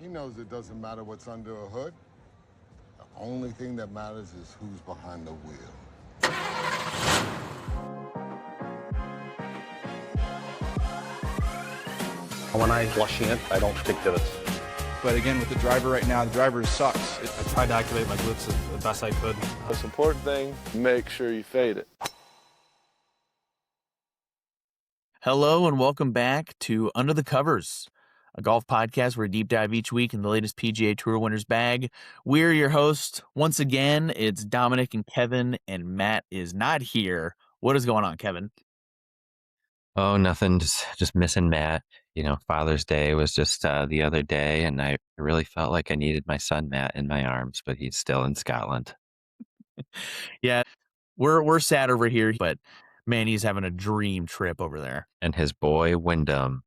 He knows it doesn't matter what's under a hood. The only thing that matters is who's behind the wheel. When I'm flushing it, I don't take divots. But again, with the driver right now, the driver sucks. I tried to activate my glutes the best I could. Most important thing, make sure you fade it. Hello and welcome back to Under the Covers, a golf podcast where we deep dive each week in the latest PGA Tour winners bag. We're your hosts. Once again, it's Dominic and Kevin, and Matt is not here. What is going on, Kevin? Oh, nothing. Just missing Matt. You know, Father's Day was just the other day, and I really felt like I needed my son Matt in my arms, but he's still in Scotland. Yeah, we're sad over here, but man, he's having a dream trip over there. And his boy Wyndham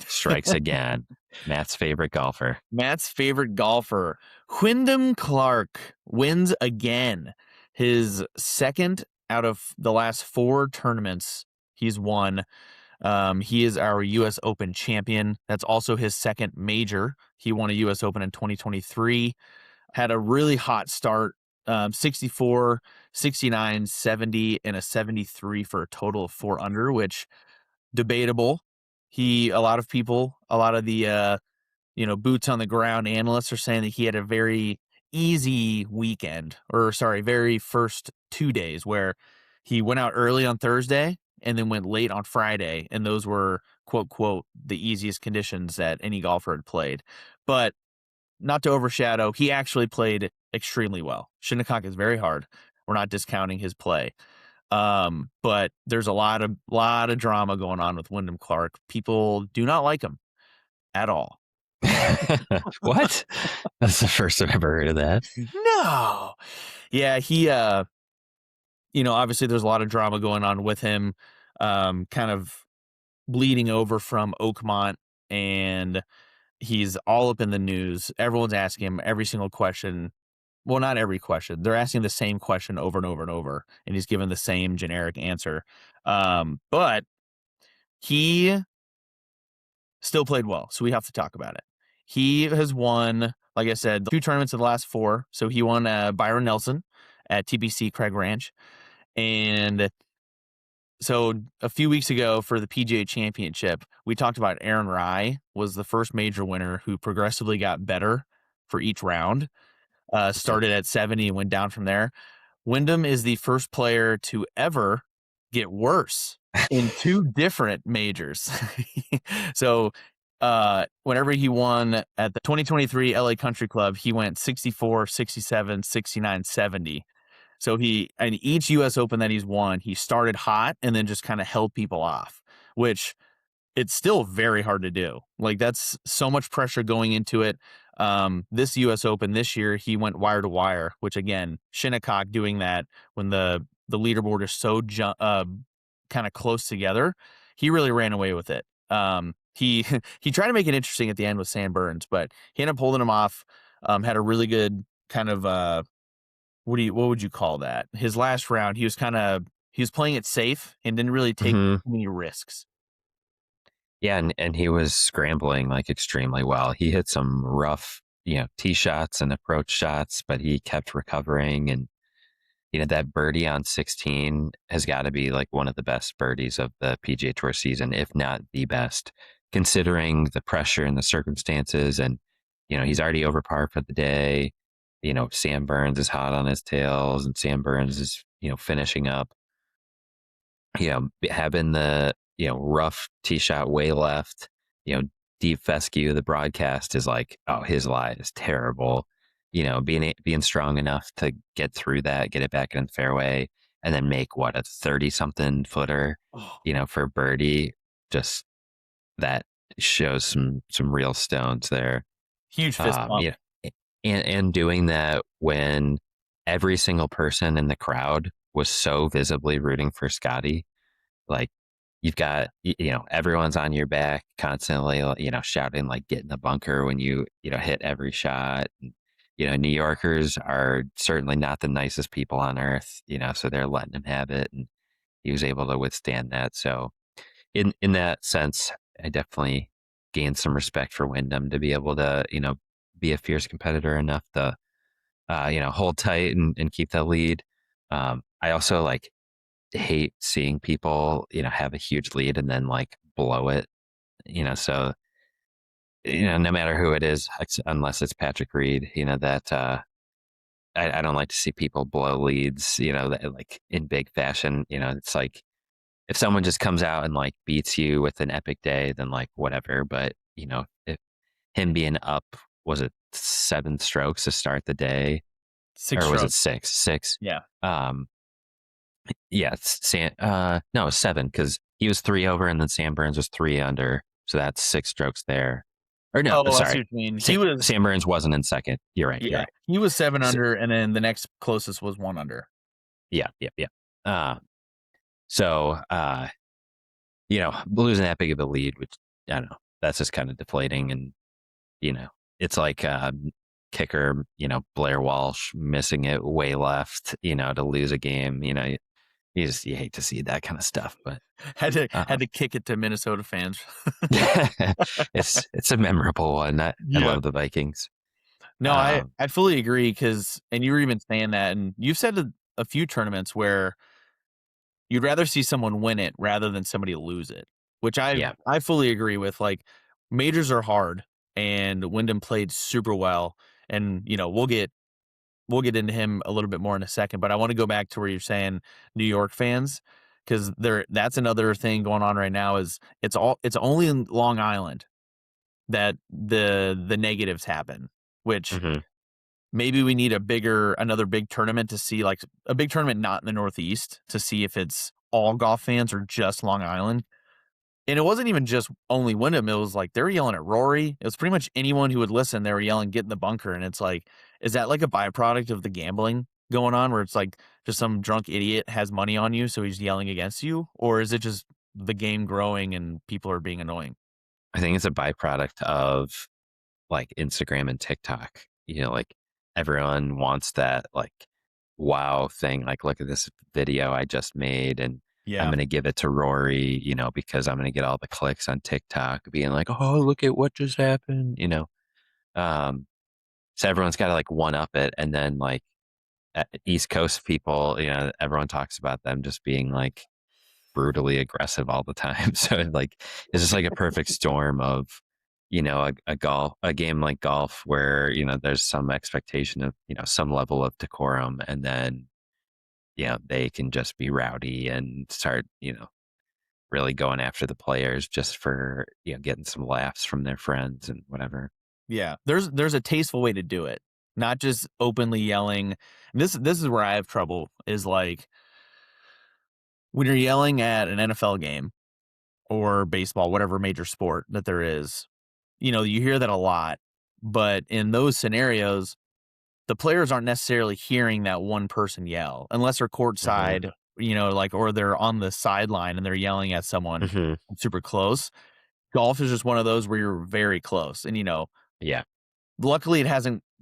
strikes again. Matt's favorite golfer. Matt's favorite golfer, Wyndham Clark, wins again. His second out of the last 4 tournaments he's won. He is our U.S. Open champion. That's also his second major. He won a U.S. Open in 2023. Had a really hot start, 64, 69, 70, and a 73 for a total of 4 under, which debatable. A lot of the boots on the ground analysts are saying that he had a very easy weekend, very first 2 days where he went out early on Thursday and then went late on Friday. And those were, quote, quote, the easiest conditions that any golfer had played. But not to overshadow, he actually played extremely well. Shinnecock is very hard. We're not discounting his play. But there's a lot of drama going on with Wyndham Clark. People do not like him at all. What? That's the first I've ever heard of that. No. Yeah, he obviously there's a lot of drama going on with him, kind of bleeding over from Oakmont, and he's all up in the news. Everyone's asking him every single question. Well, not every question. They're asking the same question over and over and over, and he's given the same generic answer. But he still played well, so we have to talk about it. He has won, like I said, 2 tournaments of the last 4. So he won Byron Nelson at TPC Craig Ranch. And so a few weeks ago for the PGA Championship, we talked about Aaron Rai was the first major winner who progressively got better for each round. Started at 70 and went down from there. Wyndham is the first player to ever get worse in 2 different majors. So whenever he won at the 2023 LA Country Club, he went 64, 67, 69, 70. So in each U.S. Open that he's won, he started hot and then just kind of held people off, which it's still very hard to do. Like, that's so much pressure going into it. This U.S. Open this year, he went wire to wire, which again, Shinnecock doing that when the leaderboard is so kind of close together, he really ran away with it. He tried to make it interesting at the end with Sam Burns, but he ended up holding him off. Had a really good kind of what would you call that? His last round, he was playing it safe and didn't really take many risks. Yeah, and he was scrambling like extremely well. He hit some rough, tee shots and approach shots, but he kept recovering. And that birdie on 16 has got to be like one of the best birdies of the PGA Tour season, if not the best, considering the pressure and the circumstances. And he's already over par for the day. Sam Burns is hot on his tails, and Sam Burns is finishing up. Having the rough tee shot way left, Deep Fescue, the broadcast is like, oh, his lie is terrible. Being strong enough to get through that, get it back in the fairway, and then make a 30-something footer, for birdie. Just that shows some real stones there. Huge fist bump. And doing that when every single person in the crowd was so visibly rooting for Scotty. Like, you've got, everyone's on your back constantly, shouting, like, get in the bunker when you hit every shot. New Yorkers are certainly not the nicest people on earth, so they're letting him have it. And he was able to withstand that. So in that sense, I definitely gained some respect for Wyndham to be able to, be a fierce competitor enough to, hold tight and keep that lead. I also like hate seeing people, have a huge lead and then like blow it, so, no matter who it is, unless it's Patrick Reed, that, I don't like to see people blow leads, that, like in big fashion, it's like, if someone just comes out and like beats you with an epic day, then like whatever. But if him being up, was it 7 strokes to start the day, 6 or was it strokes. 6? 6. Yeah. Yeah. No, it was 7 because he was 3 over, and then Sam Burns was 3 under, so that's 6 strokes there. Or no, Oh, I see sorry, what you mean. He was Sam Burns wasn't in second. You're right. You're right. he was 7 So- under, and then the next closest was 1 under. Yeah. So, losing that big of a lead, which I don't know, that's just kind of deflating. And, it's like kicker, Blair Walsh missing it way left, to lose a game. You hate to see that kind of stuff, but Had to kick it to Minnesota fans. it's a memorable one. I Yeah. love the Vikings. No, I fully agree, and you were even saying that, and you've said a few tournaments where you'd rather see someone win it rather than somebody lose it, which I fully agree with. Like, majors are hard, and Wyndham played super well, and we'll get into him a little bit more in a second, but I want to go back to where you're saying New York fans, because that's another thing going on right now. Is it's only in Long Island that the negatives happen, which Mhm. maybe we need another big tournament to see, like a big tournament not in the Northeast, to see if it's all golf fans or just Long Island. And it wasn't even just only Wyndham. It was like they were yelling at Rory. It was pretty much anyone who would listen. They were yelling, "Get in the bunker." And it's like, is that like a byproduct of the gambling going on, where it's like just some drunk idiot has money on you, so he's yelling against you? Or is it just the game growing and people are being annoying? I think it's a byproduct of like Instagram and TikTok. Like everyone wants that like wow thing. Like, look at this video I just made, and I'm going to give it to Rory, because I'm going to get all the clicks on TikTok being like, oh, look at what just happened, so everyone's got to like one up it. And then like East Coast people, everyone talks about them just being like brutally aggressive all the time. So like, it's just like a perfect storm of, a game like golf where, there's some expectation of, some level of decorum, and then, they can just be rowdy and start, really going after the players just for, getting some laughs from their friends and whatever. Yeah, there's a tasteful way to do it, not just openly yelling. This is where I have trouble, is like when you're yelling at an NFL game or baseball, whatever major sport that there is. You hear that a lot, but in those scenarios, the players aren't necessarily hearing that one person yell unless they're courtside, like, or they're on the sideline and they're yelling at someone super close. Golf is just one of those where you're very close, and Yeah. luckily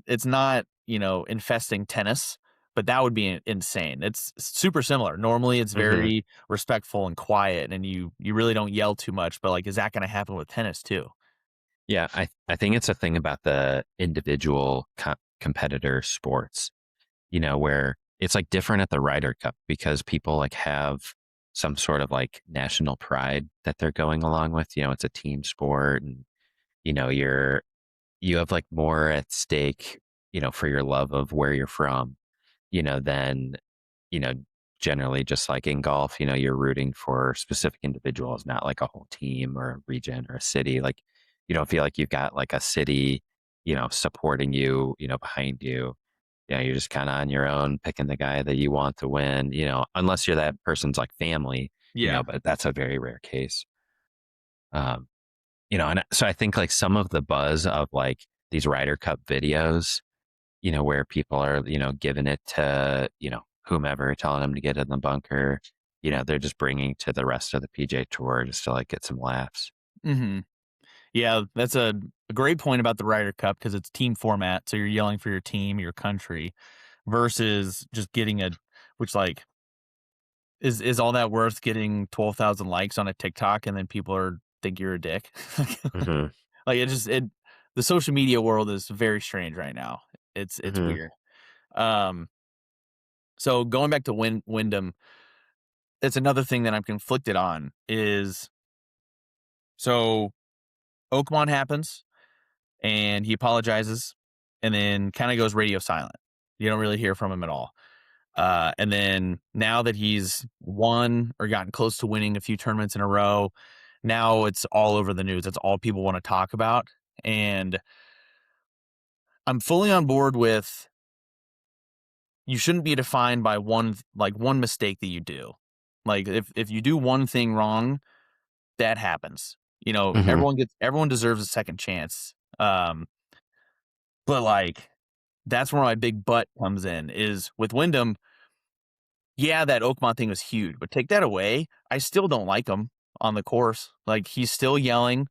it's not, infesting tennis, but that would be insane. It's super similar. Normally it's very respectful and quiet, and you really don't yell too much, but like, is that going to happen with tennis too? Yeah. I think it's a thing about the individual competitor sports, where it's like different at the Ryder Cup because people like have some sort of like national pride that they're going along with. It's a team sport, and, you have like more at stake, for your love of where you're from, than, you know, generally just like in golf, you're rooting for specific individuals, not like a whole team or a region or a city. Like, you don't feel like you've got like a city, supporting you, behind you. You're just kind of on your own, picking the guy that you want to win, unless you're that person's like family, but that's a very rare case. Um, and so I think like some of the buzz of like these Ryder Cup videos, where people are, giving it to, whomever, telling them to get in the bunker, they're just bringing to the rest of the PJ Tour just to like get some laughs. Mm-hmm. Yeah, that's a great point about the Ryder Cup, because it's team format. So you're yelling for your team, your country, versus just getting which like, is all that worth getting 12,000 likes on a TikTok and then people think you're a dick? Mm-hmm. Like the social media world is very strange right now. It's Mhm. weird. Um, so going back to Wyndham, it's another thing that I'm conflicted on is so Oakmont happens and he apologizes and then kind of goes radio silent. You don't really hear from him at all. And then now that he's won or gotten close to winning a few tournaments in a row, now it's all over the news. It's all people want to talk about. And I'm fully on board with you shouldn't be defined by one mistake that you do. Like if you do one thing wrong, that happens. Mhm. Everyone deserves a second chance. But like that's where my big butt comes in is with Wyndham. Yeah, that Oakmont thing was huge, but take that away, I still don't like him on the course. Like he's still yelling.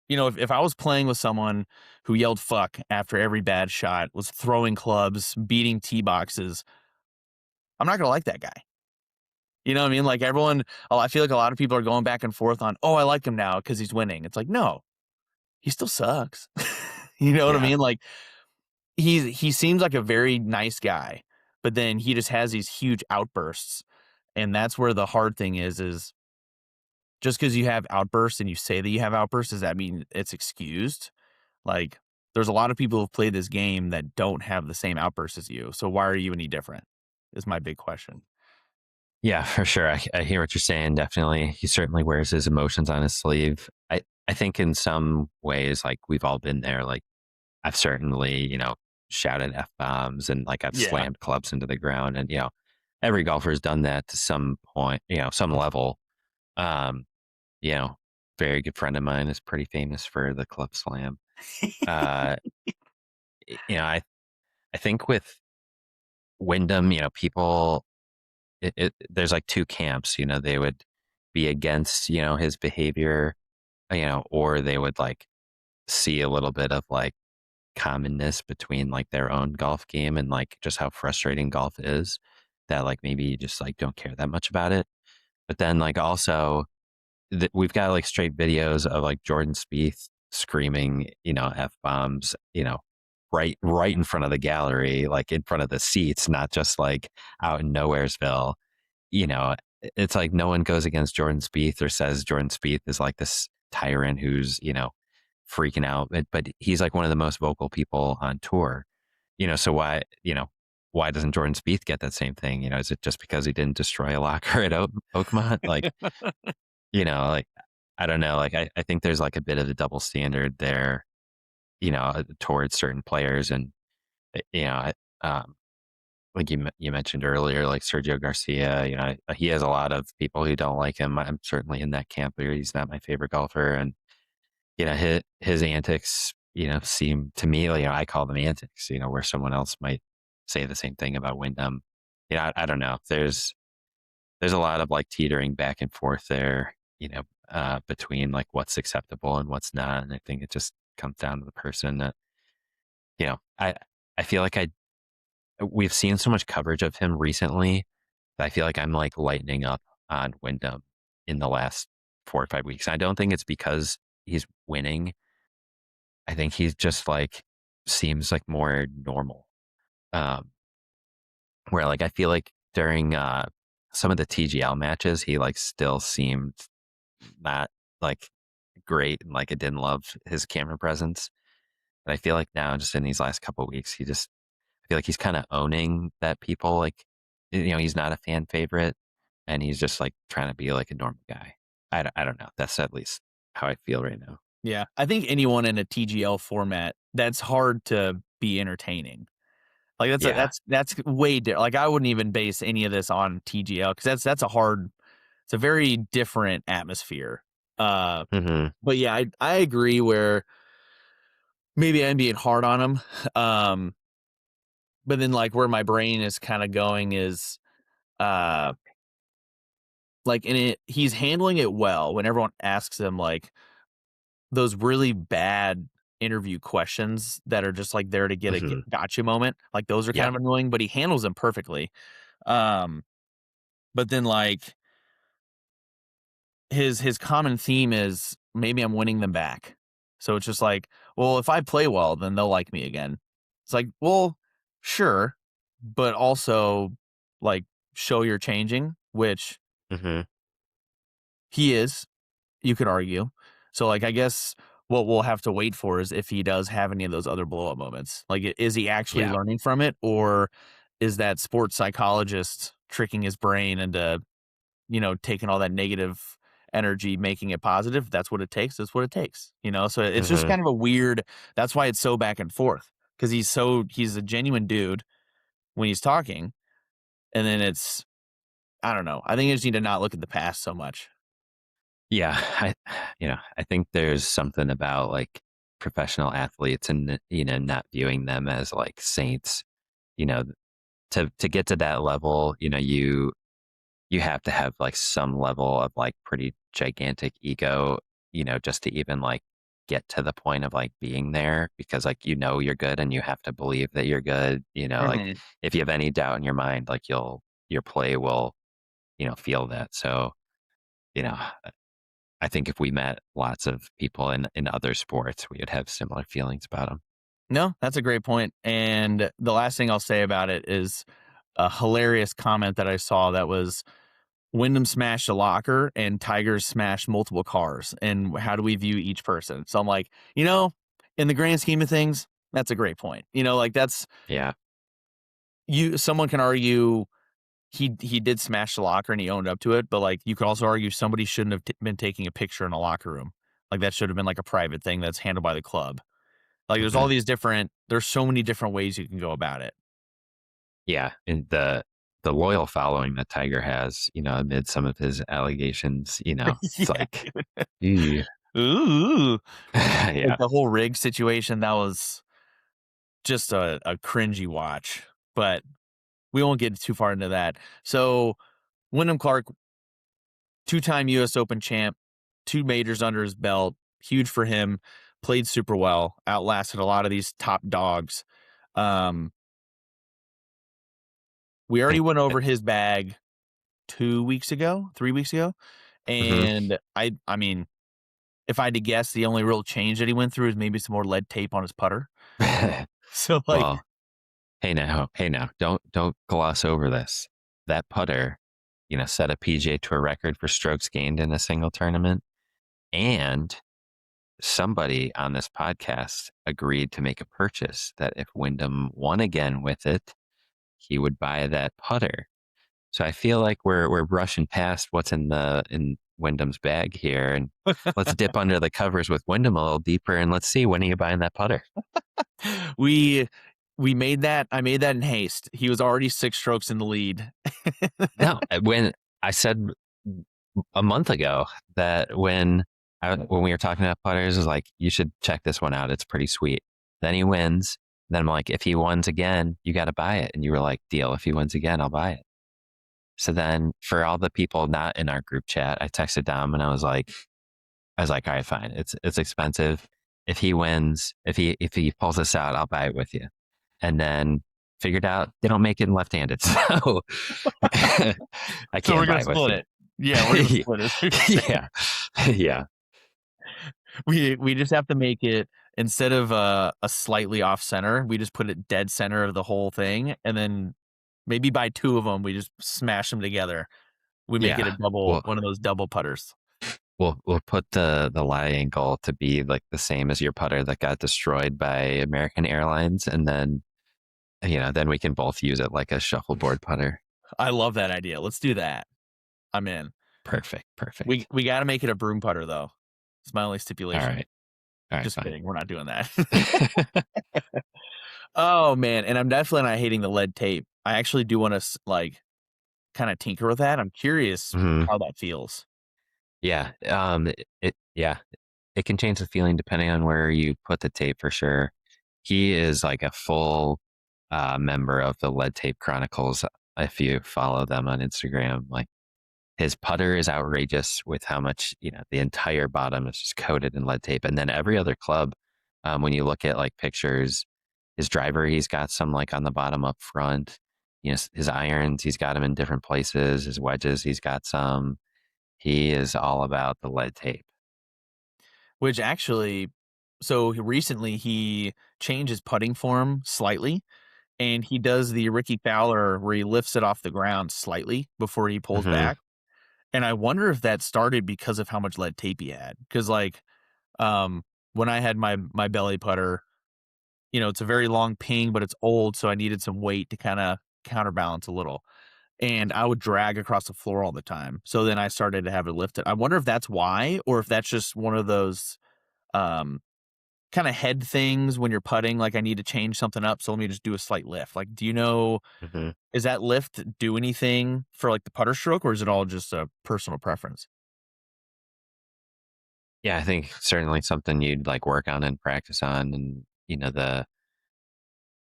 If I was playing with someone who yelled fuck after every bad shot, was throwing clubs, beating tee boxes, I'm not gonna like that guy. You know what I mean? Like I feel like a lot of people are going back and forth on, oh, I like him now because he's winning. It's like, no, he still sucks. You know what I Yeah. mean? Like he seems like a very nice guy, but then he just has these huge outbursts. And that's where the hard thing is just because you have outbursts and you say that you have outbursts, does that mean it's excused? Like, there's a lot of people who've played this game that don't have the same outbursts as you. So why are you any different? Is my big question. Yeah, for sure. I hear what you're saying. Definitely. He certainly wears his emotions on his sleeve. I think in some ways, like we've all been there. Like I've certainly, shouted F bombs and like I've Yeah. slammed clubs into the ground. And, every golfer has done that to some point, some level. Um, you know, very good friend of mine is pretty famous for the club slam. Uh, I think with Wyndham, people, there's like two camps, they would be against, his behavior, or they would like see a little bit of like commonness between like their own golf game and like just how frustrating golf is that like maybe you just like don't care that much about it. But then like also we've got like straight videos of like Jordan Spieth screaming, F bombs, right in front of the gallery, like in front of the seats, not just like out in Nowheresville. You know, it's like no one goes against Jordan Spieth or says Jordan Spieth is like this tyrant who's, freaking out, but he's like one of the most vocal people on tour. So why doesn't Jordan Spieth get that same thing? Is it just because he didn't destroy a locker at Oakmont? Like, like I don't know. Like I think there's like a bit of a double standard there, towards certain players, and you know, um, like you mentioned earlier, like Sergio Garcia, he has a lot of people who don't like him. I'm certainly in that camp where he's not my favorite golfer, and his antics, seem to me, I call them antics, where someone else might say the same thing about Wyndham. I don't know. There's a lot of like teetering back and forth there, between like what's acceptable and what's not. And I think it just comes down to the person that, I feel like we've seen so much coverage of him recently that I feel like I'm like lightening up on Wyndham in the last 4 or 5 weeks. I don't think it's because he's winning. I think he's just like seems like more normal. Um, where like I feel like during some of the TGL matches, he like still seemed not like great and like I didn't love his camera presence. But I feel like now, just in these last couple of weeks, I feel like he's kind of owning that people like, he's not a fan favorite, and he's just like trying to be like a normal guy. I don't know. That's at least how I feel right now. Yeah. I think anyone in a TGL format, that's hard to be entertaining. Like Yeah. that's way different. Like I wouldn't even base any of this on TGL because it's a very different atmosphere. Hmm. But yeah, I agree where maybe I'm being hard on him. But then like where my brain is kind of going is uh like he's handling it well when everyone asks him like those really bad interview questions that are just like there to get a Hmm. gotcha moment. Like those are kind Yep. of annoying, but he handles them perfectly. Um, but then like his common theme is maybe I'm winning them back. So it's just like, well, if I play well, then they'll like me again. It's like, well, sure, but also like show you're changing, which Mm-hmm. he is, you could argue. So like, I guess what we'll have to wait for is if he does have any of those other blow up moments. Like, is he actually Yeah. learning from it, or is that sports psychologist tricking his brain into, taking all that negative energy, making it positive? That's what it takes. That's what it takes. So it's just Mm-hmm. kind of a weird. That's why it's so back and forth, because he's a genuine dude when he's talking, and then I don't know. I think I just need to not look at the past so much. Yeah, I think there's something about like professional athletes and not viewing them as like saints. You know, to get to that level, you have to have like some level of like pretty gigantic ego, just to even like get to the point of like being there, because like you're good and you have to believe that you're good. Like Mhm. if you have any doubt in your mind, like your play will feel that. So you know I think if we met lots of people in other sports, we would have similar feelings about them. No, that's a great point. And the last thing I'll say about it is a hilarious comment that I saw that was Wyndham smashed a locker and Tigers smashed multiple cars. And how do we view each person? So I'm like, in the grand scheme of things, that's a great point. Like that's Yeah. someone can argue he did smash the locker and he owned up to it, but like you could also argue somebody shouldn't have been taking a picture in a locker room. Like that should have been like a private thing that's handled by the club. Like Mhm. there's so many different ways you can go about it. Yeah. And the loyal following that Tiger has, amid some of his allegations, it's Yeah. like, "Ew." Ooh. Like Yeah. the whole rig situation, that was just a cringy watch, but we won't get too far into that. So Wyndham Clark, two-time US Open champ, 2 majors under his belt, huge for him, played super well, outlasted a lot of these top dogs. Um, we already And- went over his bag 2 weeks ago, 3 weeks ago, Mhm. and I mean, if I had to guess, the only real change that he went through is maybe some more lead tape on his putter. So, like, Well, hey now, don't gloss over this. That putter, set a PGA Tour record for strokes gained in a single tournament, and somebody on this podcast agreed to make a purchase that if Wyndham won again with it, he would buy that putter. So I feel like we're brushing past what's in Wyndham's bag here, and let's dip under the covers with Wyndham a little deeper, and let's see, when are you buying that putter? we made that. I made that in haste. He was already 6 strokes in the lead. No, when I said a month ago that when we were talking about putters, I was like, you should check this one out. It's pretty sweet. Then he wins. Then I'm like, if he wins again, you got to buy it. And you were like, deal. If he wins again, I'll buy it. So then for all the people not in our group chat, I texted Dom and I was like, all right, fine. It's expensive. If he wins, if he pulls this out, I'll buy it with you. And then figured out they don't make it in left-handed, so I So can't we're buy gonna it with split you. it. Yeah, we're gonna split it. Yeah, yeah, We just have to make it, instead of a slightly off center, we just put it dead center of the whole thing, and then maybe by 2 of them, we just smash them together. We make it a yeah. double, Well, one of those double putters. we'll put the lie angle to be like the same as your putter that got destroyed by American Airlines, and then then we can both use it like a shuffleboard putter. I love that idea. Let's do that. I'm in. Perfect. We got to make it a broom putter though. It's my only All stipulation. right, Just fine. kidding. We're not doing that. Oh man, and I'm definitely not hating the lead tape. I actually do want to like kind of tinker with that. I'm curious Mhm. how that feels. Yeah. It can change the feeling depending on where you put the tape for sure. He is like a full member of the Lead Tape Chronicles. If you follow them on Instagram, like his putter is outrageous with how much, the entire bottom is just coated in lead tape. And then every other club, when you look at like pictures, his driver, he's got some like on the bottom up front. His irons, he's got them in different places. His wedges, he's got some. He is all about the lead tape. Which actually, so recently he changed his putting form slightly, and he does the Ricky Fowler where he lifts it off the ground slightly before he pulls Hmm. back. And I wonder if that started because of how much lead tape he had. Because like, when I had my belly putter, it's a very long ping, but it's old, so I needed some weight to kind of counterbalance a little. And I would drag across the floor all the time. So then I started to have it lifted. I wonder if that's why, or if that's just one of those um kind of head things when you're putting, like I need to change something up, so let me just do a slight lift. Like, do you know, Hmm. is that lift do anything for like the putter stroke, or is it all just a personal preference? Yeah, I think certainly something you'd like work on and practice on, and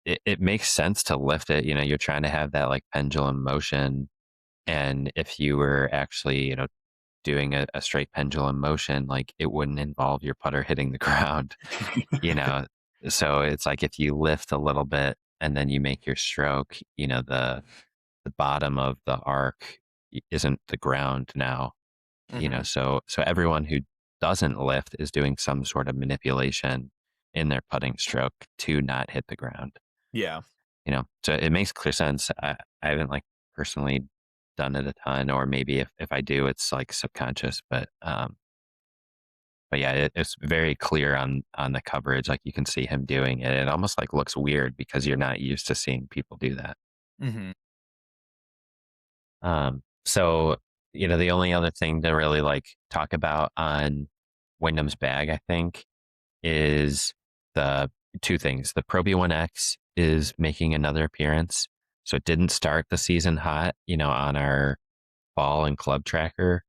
it makes sense to lift it. You're trying to have that like pendulum motion, and if you were actually doing a straight pendulum motion, like it wouldn't involve your putter hitting the ground. you know so it's like if you lift a little bit and then you make your stroke, the bottom of the arc isn't the ground now. Hmm. So everyone who doesn't lift is doing some sort of manipulation in their putting stroke to not hit the ground. Yeah. So it makes clear sense. I haven't like personally done it a ton, or maybe if I do, it's like subconscious, but yeah, it's very clear on the coverage. Like you can see him doing it. It almost like looks weird because you're not used to seeing people do that. Hmm. So the only other thing to really like talk about on Wyndham's bag, I think, is the two things. The Pro B1X is making another appearance. So it didn't start the season hot, on our ball and club tracker.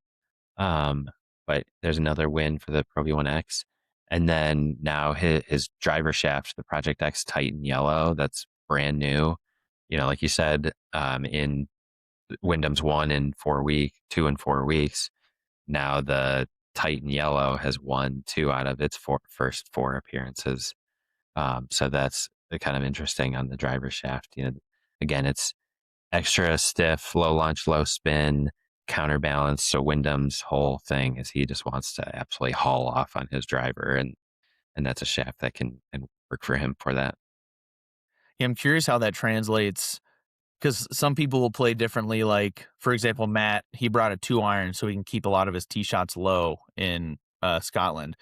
Um, but there's another win for the Pro V1X. And then now his driver shaft, the Project X Titan Yellow, that's brand new. Like you said, in Wyndham's 2 and 4 weeks. Now the Titan Yellow has won 2 out of its first 4 appearances. So that's kind of interesting on the driver shaft. Again, it's extra stiff, low launch, low spin, counterbalance. So Wyndham's whole thing is he just wants to absolutely haul off on his driver, and that's a shaft that can and work for him for that. Yeah, I'm curious how that translates because some people will play differently. Like, for example, Matt, he brought a 2 iron so he can keep a lot of his tee shots low in Scotland.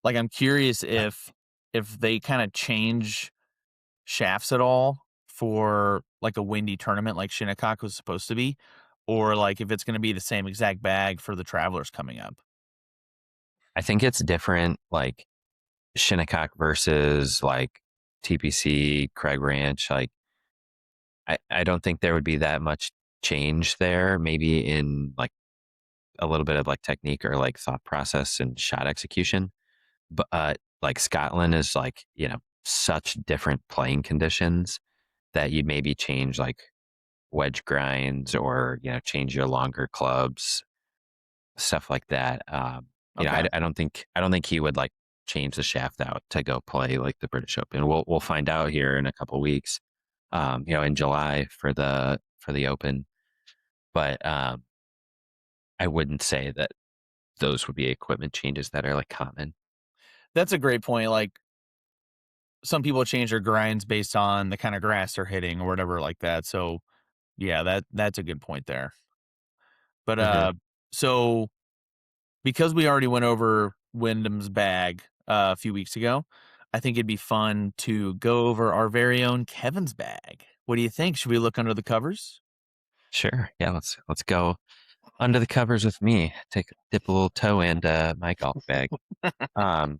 Like, I'm curious if they kind of change shafts at all for like a windy tournament like Shinnecock was supposed to be, or like if it's going to be the same exact bag for the Travelers coming up. I think it's different, like Shinnecock versus like TPC, Craig Ranch. Like I don't think there would be that much change there. Maybe in like a little bit of like technique or like thought process and shot execution. But like Scotland is like, such different playing conditions that you'd maybe change like wedge grinds or, change your longer clubs, stuff like that. Okay. I don't think he would like change the shaft out to go play like the British Open. We'll find out here in a couple weeks, in July for the Open. But I wouldn't say that those would be equipment changes that are like common. That's a great point. Like, some people change their grinds based on the kind of grass they're hitting or whatever like that. So yeah, that's a good point there. But Hmm. so because we already went over Wyndham's bag a few weeks ago, I think it'd be fun to go over our very own Kevin's bag. What do you think? Should we look under the covers? Sure. Yeah, let's go under the covers with me. Dip a little toe into my golf bag. Um,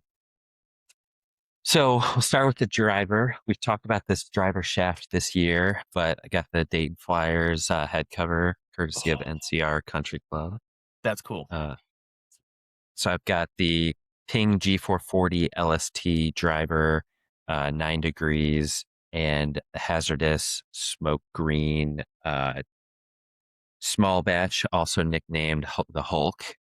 so we'll start with the driver. We've talked about this driver shaft this year, but I got the Dayton Flyers head cover courtesy of Oh, NCR Country Club. that's cool. Uh, so I've got the Ping G440 LST driver, 9 degrees, and the hazardous smoke green small batch, also nicknamed the Hulk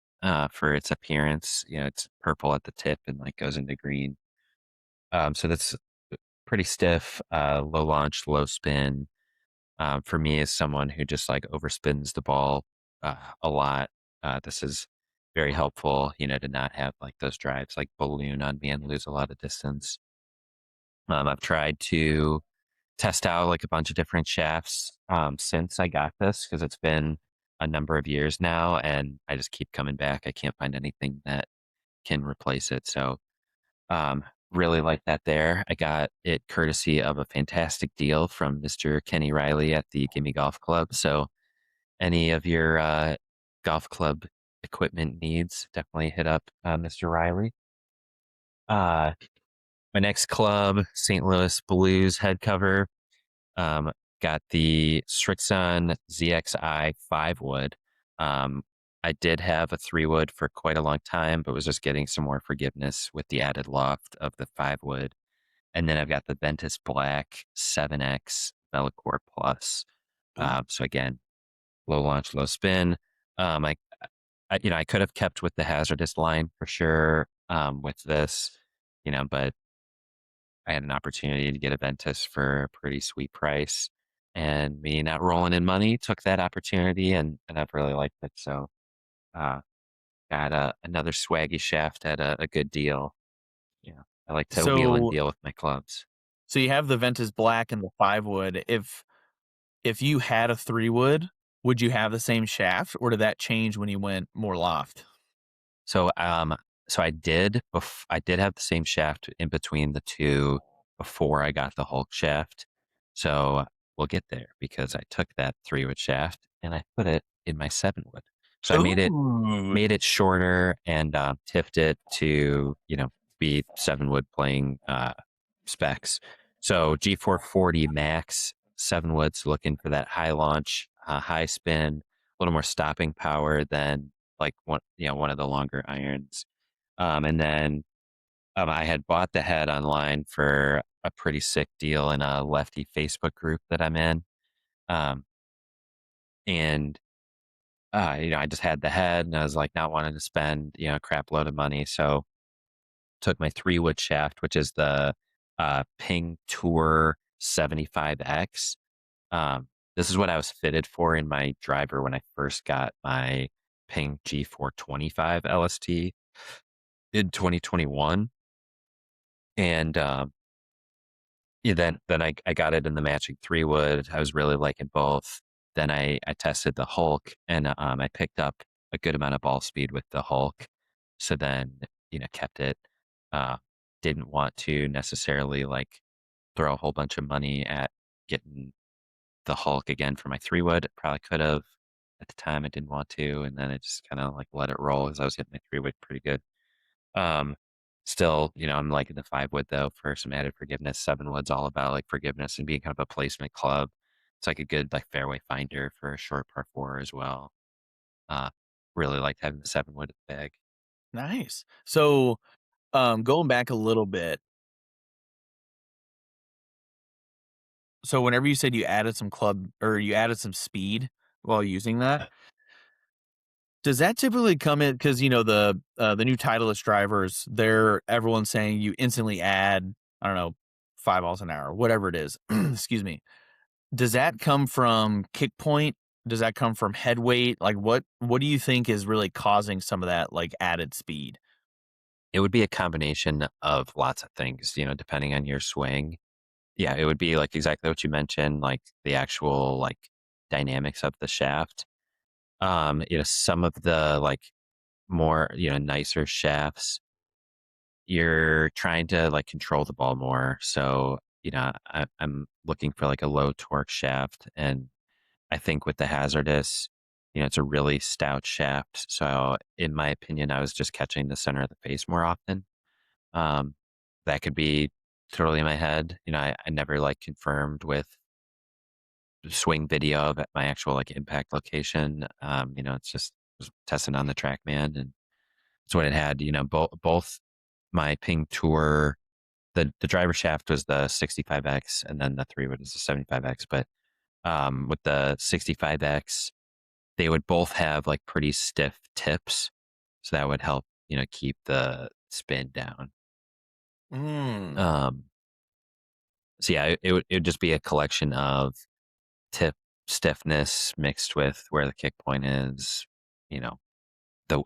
for its appearance. It's purple at the tip and like goes into green. So that's pretty stiff, low launch, low spin. For me, as someone who just like overspins the ball a lot, this is very helpful, to not have like those drives like balloon on me and lose a lot of distance. I've tried to test out like a bunch of different shafts since I got this because it's been a number of years now and I just keep coming back. I can't find anything that can replace it. So really like that there. I got it courtesy of a fantastic deal from Mr. Kenny Riley at the Gimme Golf Club. So any of your golf club equipment needs, definitely hit up Mr. Riley. My next club, St. Louis Blues head cover. Got the Strixon ZXI 5 wood. I did have a 3 wood for quite a long time, but was just getting some more forgiveness with the added loft of the 5 wood. And then I've got the Ventus Black 7X Velocore Plus. So again, low launch, low spin. I could have kept with the hazardous line for sure with this, but I had an opportunity to get a Ventus for a pretty sweet price. And me not rolling in money took that opportunity and I've really liked it. So uh, got another swaggy shaft at a good deal. I like to wheel and So deal with my clubs. so you have the Ventus Black and the 5 wood. If you had a 3 wood, would you have the same shaft, or did that change when you went more loft? So I did have the same shaft in between the two before I got the Hulk shaft. So we'll get there because I took that 3 wood shaft and I put it in my 7 wood. So I Ooh. made it shorter and tipped it to be 7 wood playing specs. So G440 Max 7 woods, looking for that high launch, high spin, a little more stopping power than like one of the longer irons. And then I had bought the head online for a pretty sick deal in a lefty Facebook group that I'm in. Um, and I just had the head and I was like not wanting to spend, a crap load of money. So took my 3 wood shaft, which is the Ping Tour 75X. This is what I was fitted for in my driver when I first got my Ping G425 LST in 2021. And then I got it in the matching 3 wood. I was really liking both. Then I tested the Hulk and I picked up a good amount of ball speed with the Hulk. So then, kept it. Didn't want to necessarily like throw a whole bunch of money at getting the Hulk again for my 3 wood. Probably could have at the time. I didn't want to, and then I just kind of like let it roll as I was hitting my 3 wood pretty good. Still, I'm liking the 5 wood though for some added forgiveness. 7 wood's all about like forgiveness and being kind of a placement club. It's like a good like fairway finder for a short par 4 as well. Uh, really liked having the 7 wood at the bag. Nice. So, going back a little bit. So whenever you said you added some club or you added some speed while using that, does that typically come in because the new Titleist drivers, everyone's saying you instantly add, I don't know, 5 miles an hour, whatever it is. Excuse me. Does that come from kick point? Does that come from head weight? Like what do you think is really causing some of that like added speed? It would be a combination of lots of things, depending on your swing. Yeah, it would be like exactly what you mentioned, like the actual like dynamics of the shaft. Some of the like more, nicer shafts, you're trying to like control the ball more. So, I'm looking for like a low torque shaft. And I think with the hazardous, it's a really stout shaft. So in my opinion, I was just catching the center of the face more often. Um, that could be totally in my head. I never like confirmed with swing video of my actual like impact location. It's just was testing on the TrackMan and that's what it had. Both my Ping Tour, the driver shaft was the 65X and then the 3 wood is the 75X. But with the 65X, they would both have like pretty stiff tips. So that would help, keep the spin down. Um, so yeah, it would just be a collection of tip stiffness mixed with where the kick point is,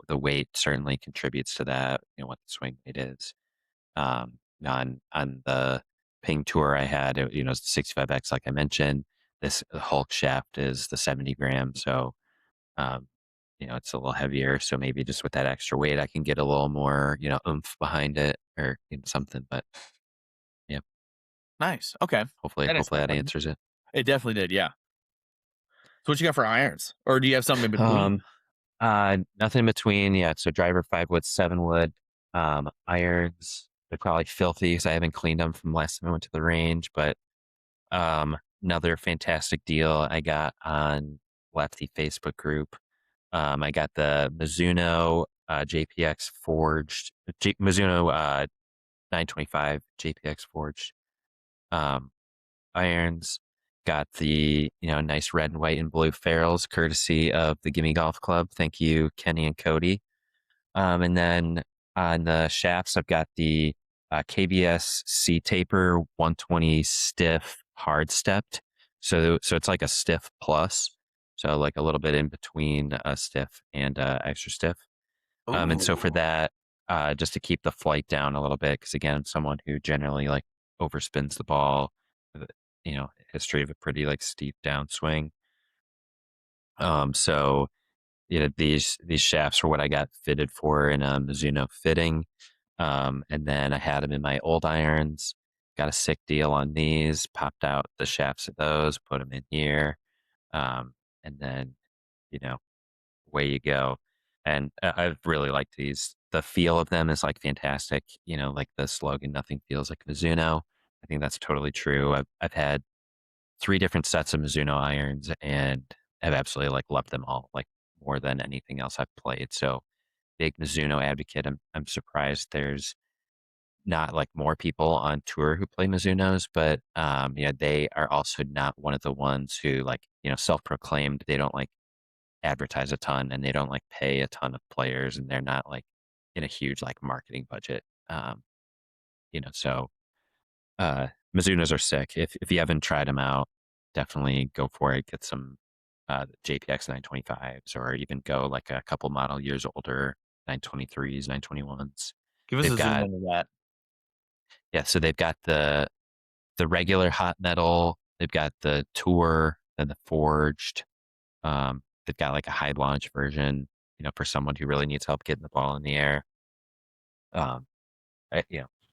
the weight certainly contributes to that. What the swing weight is. On the Ping Tour I had, it's the 65X, like I mentioned. This Hulk shaft is the 70 grams, so um, it's a little heavier. So maybe just with that extra weight, I can get a little more, oomph behind it or something. But yeah, Nice. Okay. hopefully That is that something. answers it. It definitely did. Yeah. So what you got for irons, or do you have something in between? Nothing in between. Yeah, so driver 5 wood, 7 wood. Irons, they're probably filthy because I haven't cleaned them from last time I went to the range. But another fantastic deal I got on Lefty Facebook group. I got the Mizuno JPX forged, Mizuno 925 JPX forged irons. Got the nice red and white and blue ferrules, courtesy of the Gimme Golf Club. Thank you, Kenny and Cody. And then on the shafts, I've got the KBS C Taper 120 stiff hard stepped. So it's like a stiff plus. So like a little bit in between stiff and extra stiff. And so for Ooh. that, just to keep the flight down a little bit, because again, I'm someone who generally like overspins the ball, with, history of a pretty like steep downswing. So these shafts were what I got fitted for in a Mizuno fitting. And then I had them in my old irons, got a sick deal on these, popped out the shafts of those, put them in here. And then, away you go. And I've really liked these. The feel of them is like fantastic. Like the slogan, nothing feels like Mizuno. I think that's totally true. I've had 3 different sets of Mizuno irons and have absolutely like loved them all, like more than anything else I've played. So big Mizuno advocate. I'm surprised there's not like more people on tour who play Mizunos, but they are also not one of the ones who like, self-proclaimed. They don't like advertise a ton and they don't like pay a ton of players and they're not like in a huge like marketing budget. So Mizunos are sick. If you haven't tried them out, definitely go for it. Get some JPX 925s or even go like a couple model years older, 923s, 921s. Give us They've a zoom got into that. Yeah, so they've got the regular hot metal, they've got the tour and the forged. They've got like a high launch version, for someone who really needs help getting the ball in the air. Um,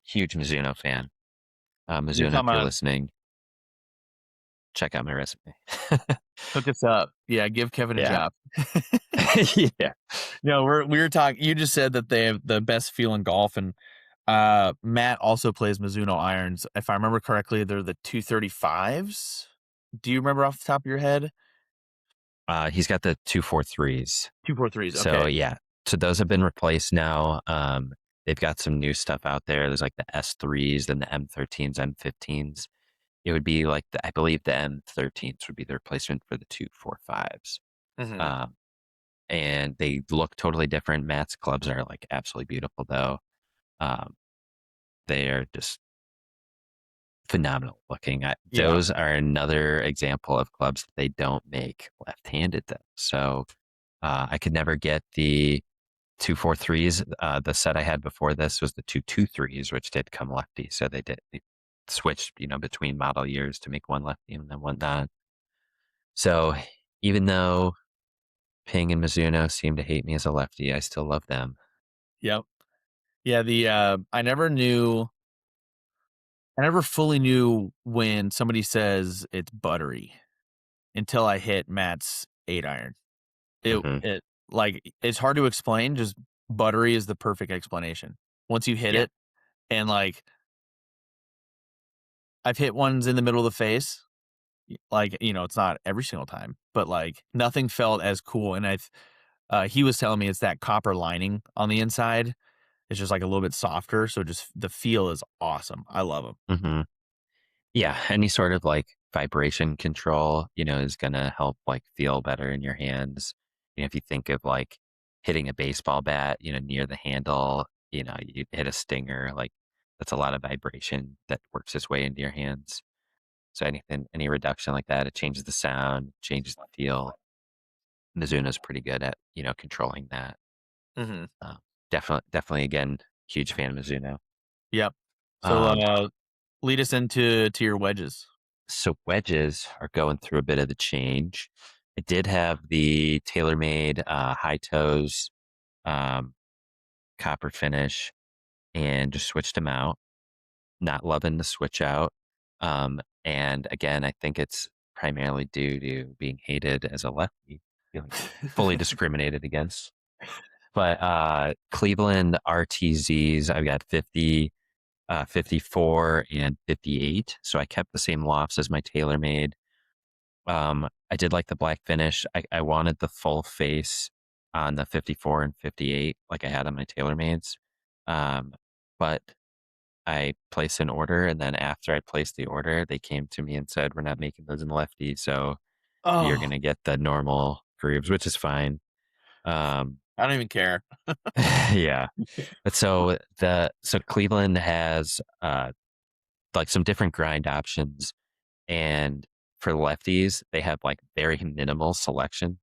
huge Mizuno fan. You're Mizuno, talking if you're about listening, check out my resume. hook us up. Yeah, give Kevin a Yeah. job. Yeah. No, we were talking. You just said that they have the best feel in golf, and Matt also plays Mizuno irons. If I remember correctly, they're the 235s. Do you remember off the top of your head? He's got the 243s. 243s. So Okay. yeah, so those have been replaced now. They've got some new stuff out there. There's like the S3s, then the M13s, M15s. It would be like I believe the M13s would be the replacement for the 245s. Mhm. And they look totally different. Matt's clubs are like absolutely beautiful though. They are just phenomenal looking. Yeah. Those are another example of clubs that they don't make left-handed though. So I could never get the 243s. The set I had before this was the 223s, which did come lefty. So they switched, between model years to make one lefty and then one not. So even though Ping and Mizuno seem to hate me as a lefty, I still love them. Yep. Yeah. I never fully knew when somebody says it's buttery until I hit Matt's 8-iron. Mhm. It like it's hard to explain. Just buttery is the perfect explanation. Once you hit Yeah. it, and like I've hit ones in the middle of the face, like it's not every single time, but like nothing felt as cool. And he was telling me it's that copper lining on the inside. It's just like a little bit softer, so just the feel is awesome. I love them. hmm Yeah. Any sort of like vibration control, is going to help like feel better in your hands. If you think of like hitting a baseball bat, near the handle, you hit a stinger, like that's a lot of vibration that works its way into your hands. So any reduction like that, it changes the sound, changes the feel. Mizuno's pretty good at, controlling that. Mm-hmm. Definitely again, huge fan of Mizuno. Yep. So Um, lead us into your wedges. so wedges are going through a bit of a change. I did have the TaylorMade high toes um, copper finish and just switched them out. Not loving the switch out. And again, I think it's primarily due to being hated as a lefty, feeling fully discriminated against. But Cleveland RTZs, I've got 50, 54, and 58. So I kept the same lofts as my TaylorMade. I did like the black finish. I wanted the full face on the 54 and 58, like I had on my TaylorMades. But I placed an order, and then after I placed the order, they came to me and said, "We're not making those in lefty, so you're Oh, gonna get the normal grooves," which is fine. Um, I don't even care. yeah. But so Cleveland has like some different grind options, and for lefties, they have like very minimal selection.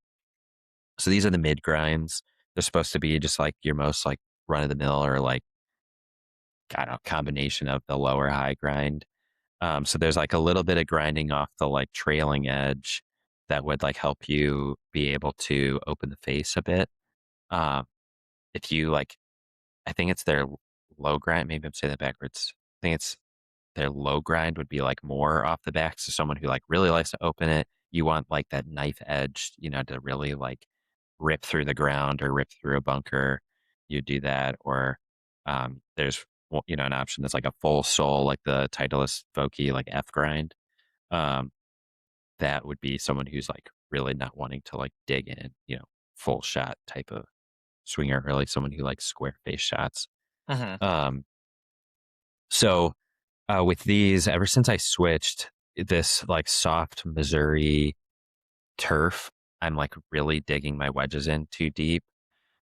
So these are the mid grinds. They're supposed to be just like your most like run of the mill or like I don't know, combination of the lower high grind. So there's like a little bit of grinding off the like trailing edge that would like help you be able to open the face a bit. Um, if you like, I think it's their low grind. Maybe I'm saying that backwards. I think it's their low grind would be like more off the back. So someone who like really likes to open it, you want like that knife edge, to really like rip through the ground or rip through a bunker. You do that, or there's an option that's like a full sole, like the Titleist Vokey, like F grind. Um, that would be someone who's like really not wanting to like dig in, full shot type of swinger, or like someone who likes square face shots. Mm-hmm. Um, so with these, ever since I switched this like soft Missouri turf, I'm like really digging my wedges in too deep.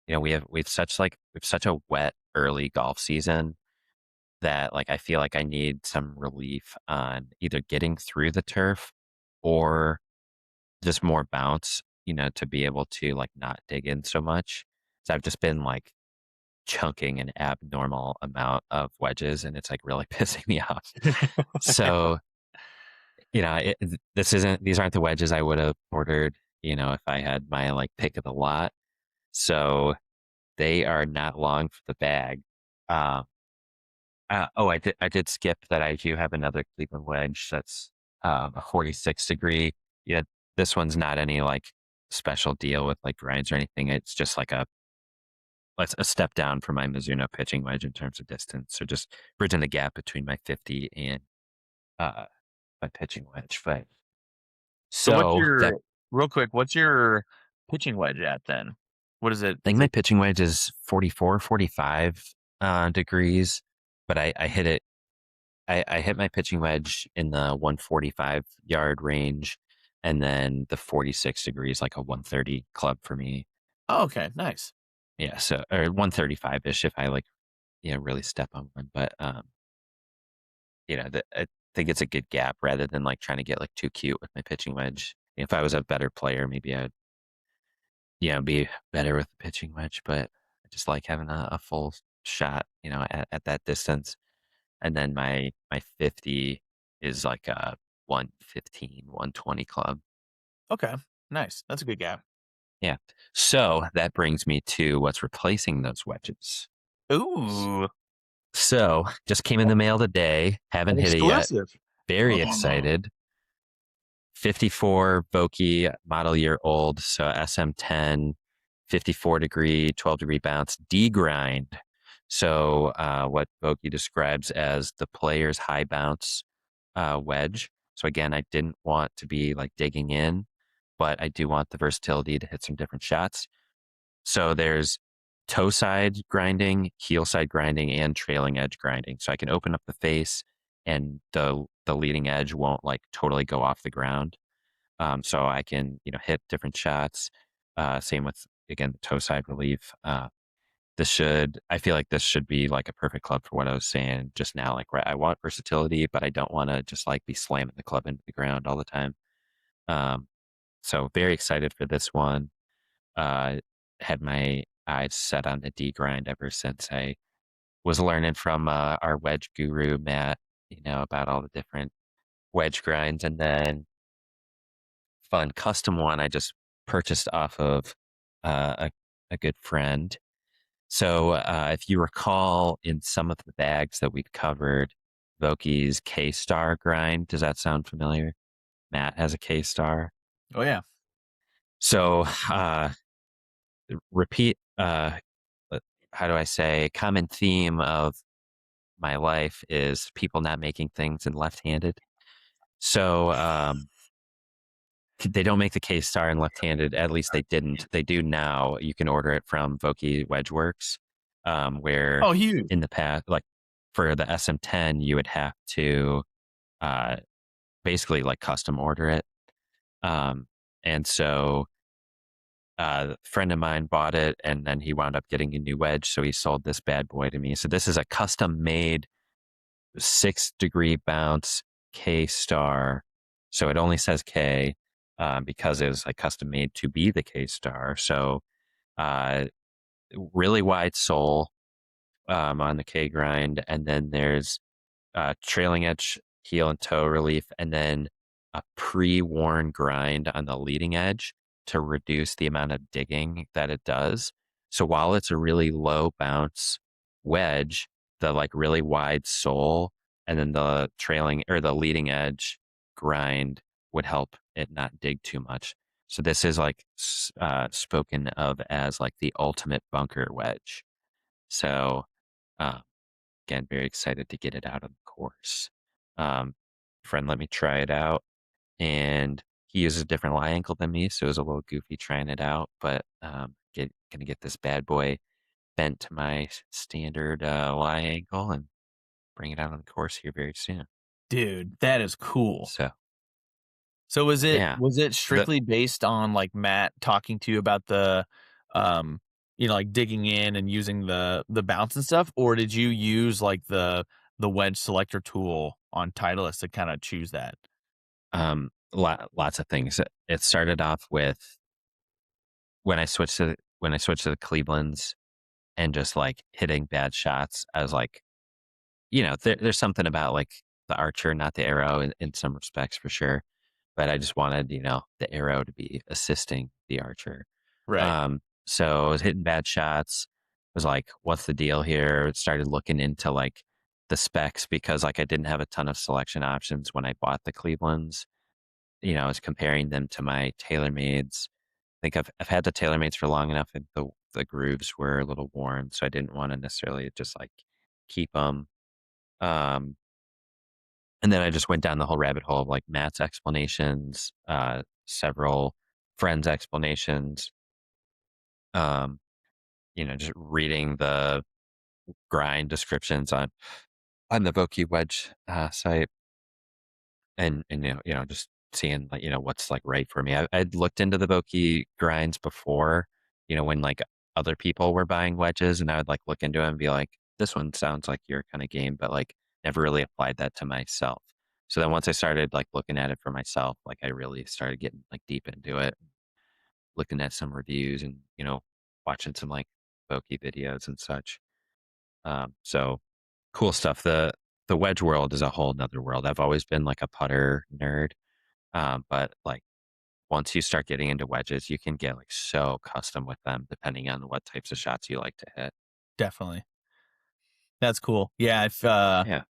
We've such a wet early golf season that like I feel like I need some relief on either getting through the turf or just more bounce, to be able to like not dig in so much. So I've just been like chunking an abnormal amount of wedges, and it's like really pissing me off. So, these aren't the wedges I would have ordered, if I had my like pick of the lot. So they are not long for the bag. Um, I did skip that. I do have another Cleveland wedge that's a 46 degree. Yeah, this one's not any like special deal with like grinds or anything. It's just like a step down from my Mizuno pitching wedge in terms of distance. So just bridging the gap between my 50 and uh, my pitching wedge. But So what's so that your real quick? What's your pitching wedge at then? What is it? I think Is my it pitching wedge is 44, 45 degrees, but I hit it. I hit my pitching wedge in the 145 yard range, and then the 46 degrees, like a 130 club for me. Oh, okay, nice. Yeah, so or 135 ish if I like, really step on one. But I think it's a good gap rather than like trying to get like too cute with my pitching wedge. If I was a better player, maybe I'd be better with the pitching wedge. But I just like having a full shot, at that distance. And then my 50 is like a 115, 120 club. Okay, nice. That's a good gap. Yeah. So that brings me to what's replacing those wedges. Ooh, So just came in the mail today. Haven't an hit it yet. exclusive. Very excited. 54 Vokey, model year old. So SM10, 54 degree, 12 degree bounce, D grind. So what Vokey describes as the player's high bounce wedge. So again, I didn't want to be like digging in, but I do want the versatility to hit some different shots. So there's toe side grinding, heel side grinding, and trailing edge grinding. So I can open up the face, and the leading edge won't like totally go off the ground. So I can hit different shots. Same with again the toe side relief. I feel like this should be like a perfect club for what I was saying just now. Like, right, I want versatility, but I don't want to just like be slamming the club into the ground all the time. So very excited for this one. Had my I've set on the D grind ever since I was learning from our wedge guru, Matt, about all the different wedge grinds. And then fun custom one I just purchased off of a good friend. So if you recall in some of the bags that we've covered, Voki's K-Star grind, does that sound familiar? Matt has a K-Star. Oh yeah. So repeat, how do I say, common theme of my life is people not making things in left-handed. So they don't make the K-Star in left-handed. At least they didn't. They do now. You can order it from Voki Wedgeworks, where huge. in the past, like for the SM10, you would have to basically like custom order it. And so a friend of mine bought it, and then he wound up getting a new wedge, so he sold this bad boy to me. So this is a custom-made 6-degree bounce K-Star. So it only says K because it was like custom made to be the K-Star. So really wide sole on the K grind, and then there's trailing edge heel and toe relief, and then a pre-worn grind on the leading edge to reduce the amount of digging that it does. So while it's a really low bounce wedge, the like really wide sole and then the trailing or the leading edge grind would help it not dig too much. So this is like spoken of as like the ultimate bunker wedge. So again, very excited to get it out on the course. Friend let me try it out, and he uses a different lie ankle than me, so it was a little goofy trying it out, but gonna get this bad boy bent to my standard lie ankle and bring it out on the course here very soon. Dude, that is cool. So was yeah. it strictly based on like Matt talking to you about the like digging in and using the bounce and stuff, or did you use like the wedge selector tool on Titleist to kind of choose that? Lots of things. It started off with when I switched to the Clevelands and just like hitting bad shots. I was like, there's something about like the archer, not the arrow in some respects for sure. But I just wanted, the arrow to be assisting the archer. Right. So I was hitting bad shots. I was like, what's the deal here? Started looking into like the specs because like I didn't have a ton of selection options when I bought the Clevelands. I was comparing them to my TaylorMades. I think I've had the TaylorMades for long enough and the grooves were a little worn. So I didn't want to necessarily just like keep them. And then I just went down the whole rabbit hole of like Matt's explanations, several friends' explanations, just reading the grind descriptions on the Voki Wedge site, and just seeing like what's like right for me. I'd looked into the Voki grinds before, when like other people were buying wedges, and I would like look into it and be like, this one sounds like your kind of game, but like never really applied that to myself. So then once I started like looking at it for myself, like I really started getting like deep into it, looking at some reviews and, watching some like Voki videos and such. So cool stuff. The wedge world is a whole nother world. I've always been like a putter nerd. But like once you start getting into wedges, you can get like so custom with them depending on what types of shots you like to hit. Definitely. That's cool. Yeah, if Yeah.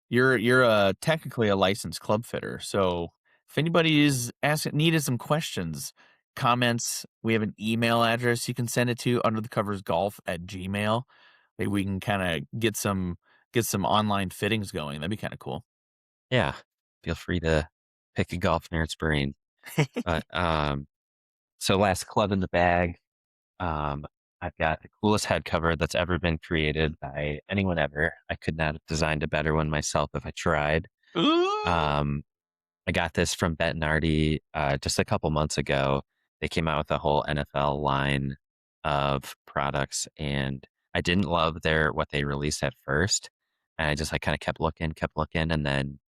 you're technically a licensed club fitter, so if anybody is needed some questions, comments, we have an email address you can send it to, underthecoversgolf@gmail. Maybe we can kind of get some online fittings going. That'd be kind of cool. Yeah. Feel free to pick a golf nerd's brain. But so last club in the bag, I've got the coolest head cover that's ever been created by anyone ever. I could not have designed a better one myself if I tried. I got this from Bettinardi just a couple months ago. They came out with a whole NFL line of products, and I didn't love what they released at first. And I just like kind of kept looking, and then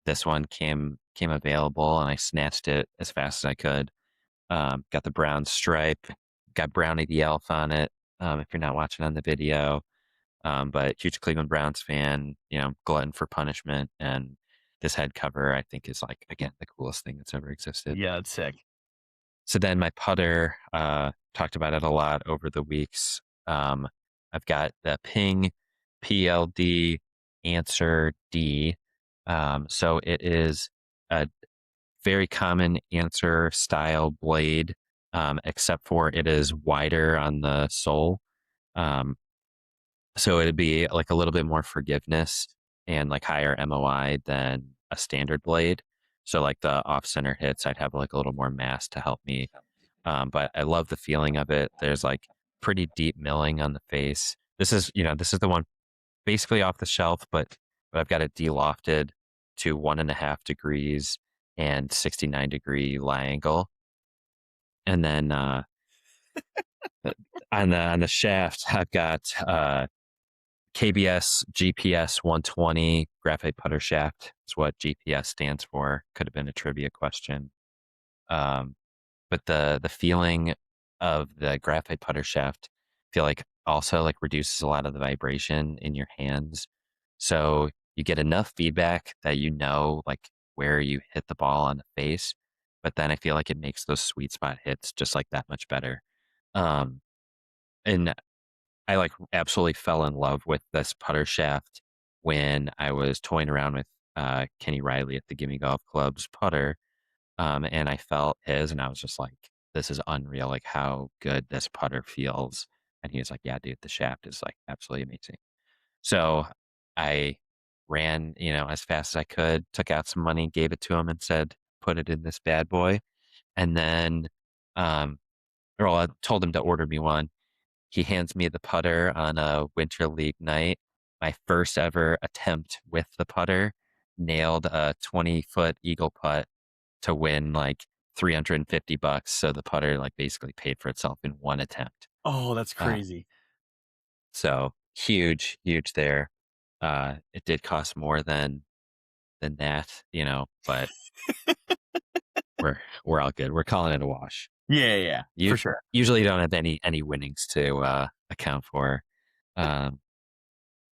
this one came available, and I snatched it as fast as I could. Got the brown stripe, got Brownie the Elf on it. if you're not watching on the video. But huge Cleveland Browns fan, glutton for punishment. And this head cover, I think, is like, again, the coolest thing that's ever existed. Yeah, it's sick. So then my putter, talked about it a lot over the weeks. I've got the Ping PLD Answer D. So it is a very common Answer style blade, except for it is wider on the sole. So it'd be like a little bit more forgiveness and like higher MOI than a standard blade. So like the off center hits, I'd have like a little more mass to help me. But I love the feeling of it. There's like pretty deep milling on the face. This is the one basically off the shelf, but I've got it de-lofted to 1.5 degrees and 69-degree lie angle. And then on the shaft, I've got KBS GPS 120 graphite putter shaft. Is what GPS stands for. Could have been a trivia question. But the feeling of the graphite putter shaft, I feel like also like reduces a lot of the vibration in your hands. So you get enough feedback that like where you hit the ball on the face, but then I feel like it makes those sweet spot hits just like that much better. Um, and I like absolutely fell in love with this putter shaft when I was toying around with Kenny Riley at the Gimme Golf Club's putter. And I felt his, and I was just like, this is unreal, like how good this putter feels. And he was like, yeah, dude, the shaft is like absolutely amazing. So I ran, as fast as I could, took out some money, gave it to him, and said, put it in this bad boy. And then, I told him to order me one. He hands me the putter on a winter league night. My first ever attempt with the putter, nailed a 20-foot eagle putt to win like $350. So the putter like basically paid for itself in one attempt. Oh, that's Uh, crazy. So huge there. It did cost more than that, but we're all good. We're calling it a wash. Yeah, You for sure. usually don't have any winnings to account for. Um,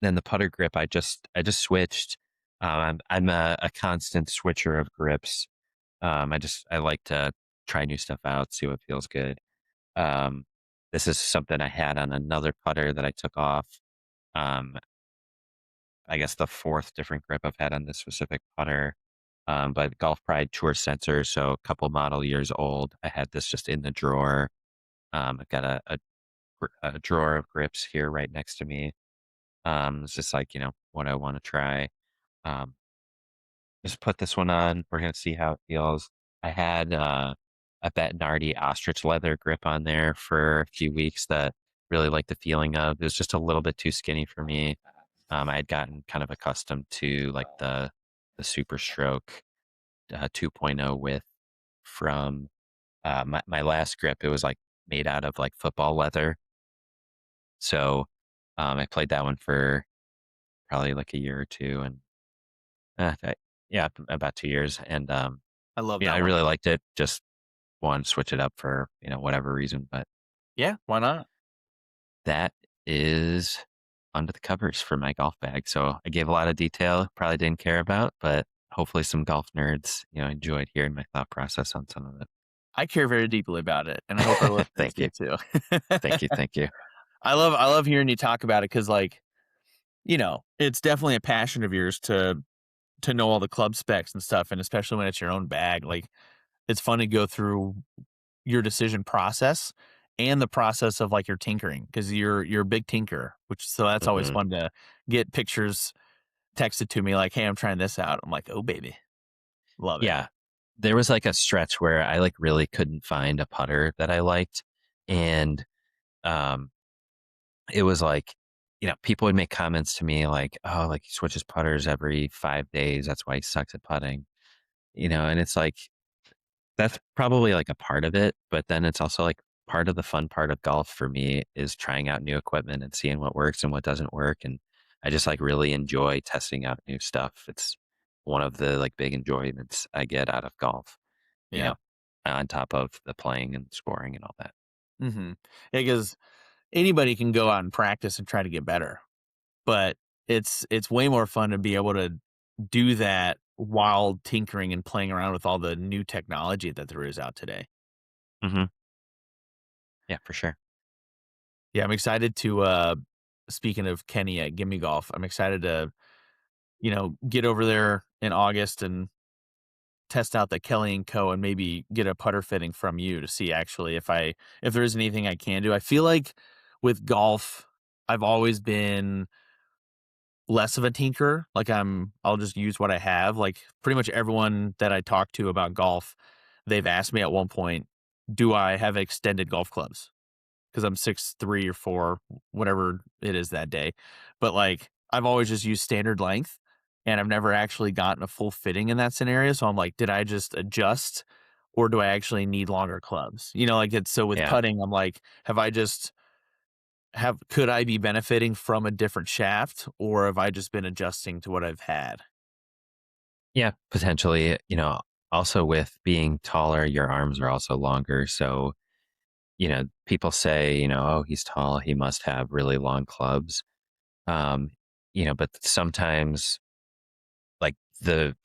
then the putter grip, I just switched. I'm a constant switcher of grips. I like to try new stuff out, see what feels good. This is something I had on another putter that I took off. I guess the fourth different grip I've had on this specific putter. But Golf Pride Tour Sensor, so a couple model years old. I had this just in the drawer. I've got a drawer of grips here right next to me. It's just like, what I want to try. Um, just put this one on. We're going to see how it feels. I had a Bettinardi ostrich leather grip on there for a few weeks that really liked the feeling of. It was just a little bit too skinny for me. I had gotten kind of accustomed to like the Super Stroke 2.0 width from my last grip. It was like made out of like football leather. So I played that one for probably like a year or two, and about 2 years. And I love yeah, that I one. really liked it. Just wanted to switch it up for whatever reason. But Yeah, why not? that is under the covers for my golf bag. So I gave a lot of detail, probably didn't care about, but hopefully some golf nerds, enjoyed hearing my thought process on some of it. I care very deeply about it, and I hope our listeners Thank do you. too. Thank you. I love hearing you talk about it because, like, it's definitely a passion of yours to know all the club specs and stuff, and especially when it's your own bag. Like, it's fun to go through your decision process and the process of like your tinkering because you're a big tinker, so that's always Mhm. fun to get pictures texted to me like, hey, I'm trying this out. I'm like, oh baby, love it. Yeah. There was like a stretch where I like really couldn't find a putter that I liked. And um it was like, people would make comments to me like, oh, like he switches putters every 5 days. That's why he sucks at putting. And it's like that's probably like a part of it, but then it's also like part of the fun part of golf for me is trying out new equipment and seeing what works and what doesn't work. And I just like really enjoy testing out new stuff. It's one of the like big enjoyments I get out of golf, you Yeah. know, on top of the playing and scoring and all that. Mm-hmm. Yeah, because anybody can go out and practice and try to get better, but it's way more fun to be able to do that while tinkering and playing around with all the new technology that there is out today. Mm-hmm. Yeah, for sure. Yeah, I'm excited to speaking of Kenny at Gimme Golf, I'm excited to, get over there in August and test out the Kelly and Co. and maybe get a putter fitting from you to see actually if there is anything I can do. I feel like with golf, I've always been less of a tinker. Like I'll just use what I have. Like pretty much everyone that I talk to about golf, they've asked me at one point, do I have extended golf clubs? Because I'm 6'3" or 4, whatever it is that day. But like I've always just used standard length, and I've never actually gotten a full fitting in that scenario. So I'm like, did I just adjust, or do I actually need longer clubs? Like it's so with Yeah. putting, I'm like, could I be benefiting from a different shaft, or have I just been adjusting to what I've had? Yeah, potentially. Also with being taller, your arms are also longer. So, people say, oh, he's tall, he must have really long clubs. But sometimes like the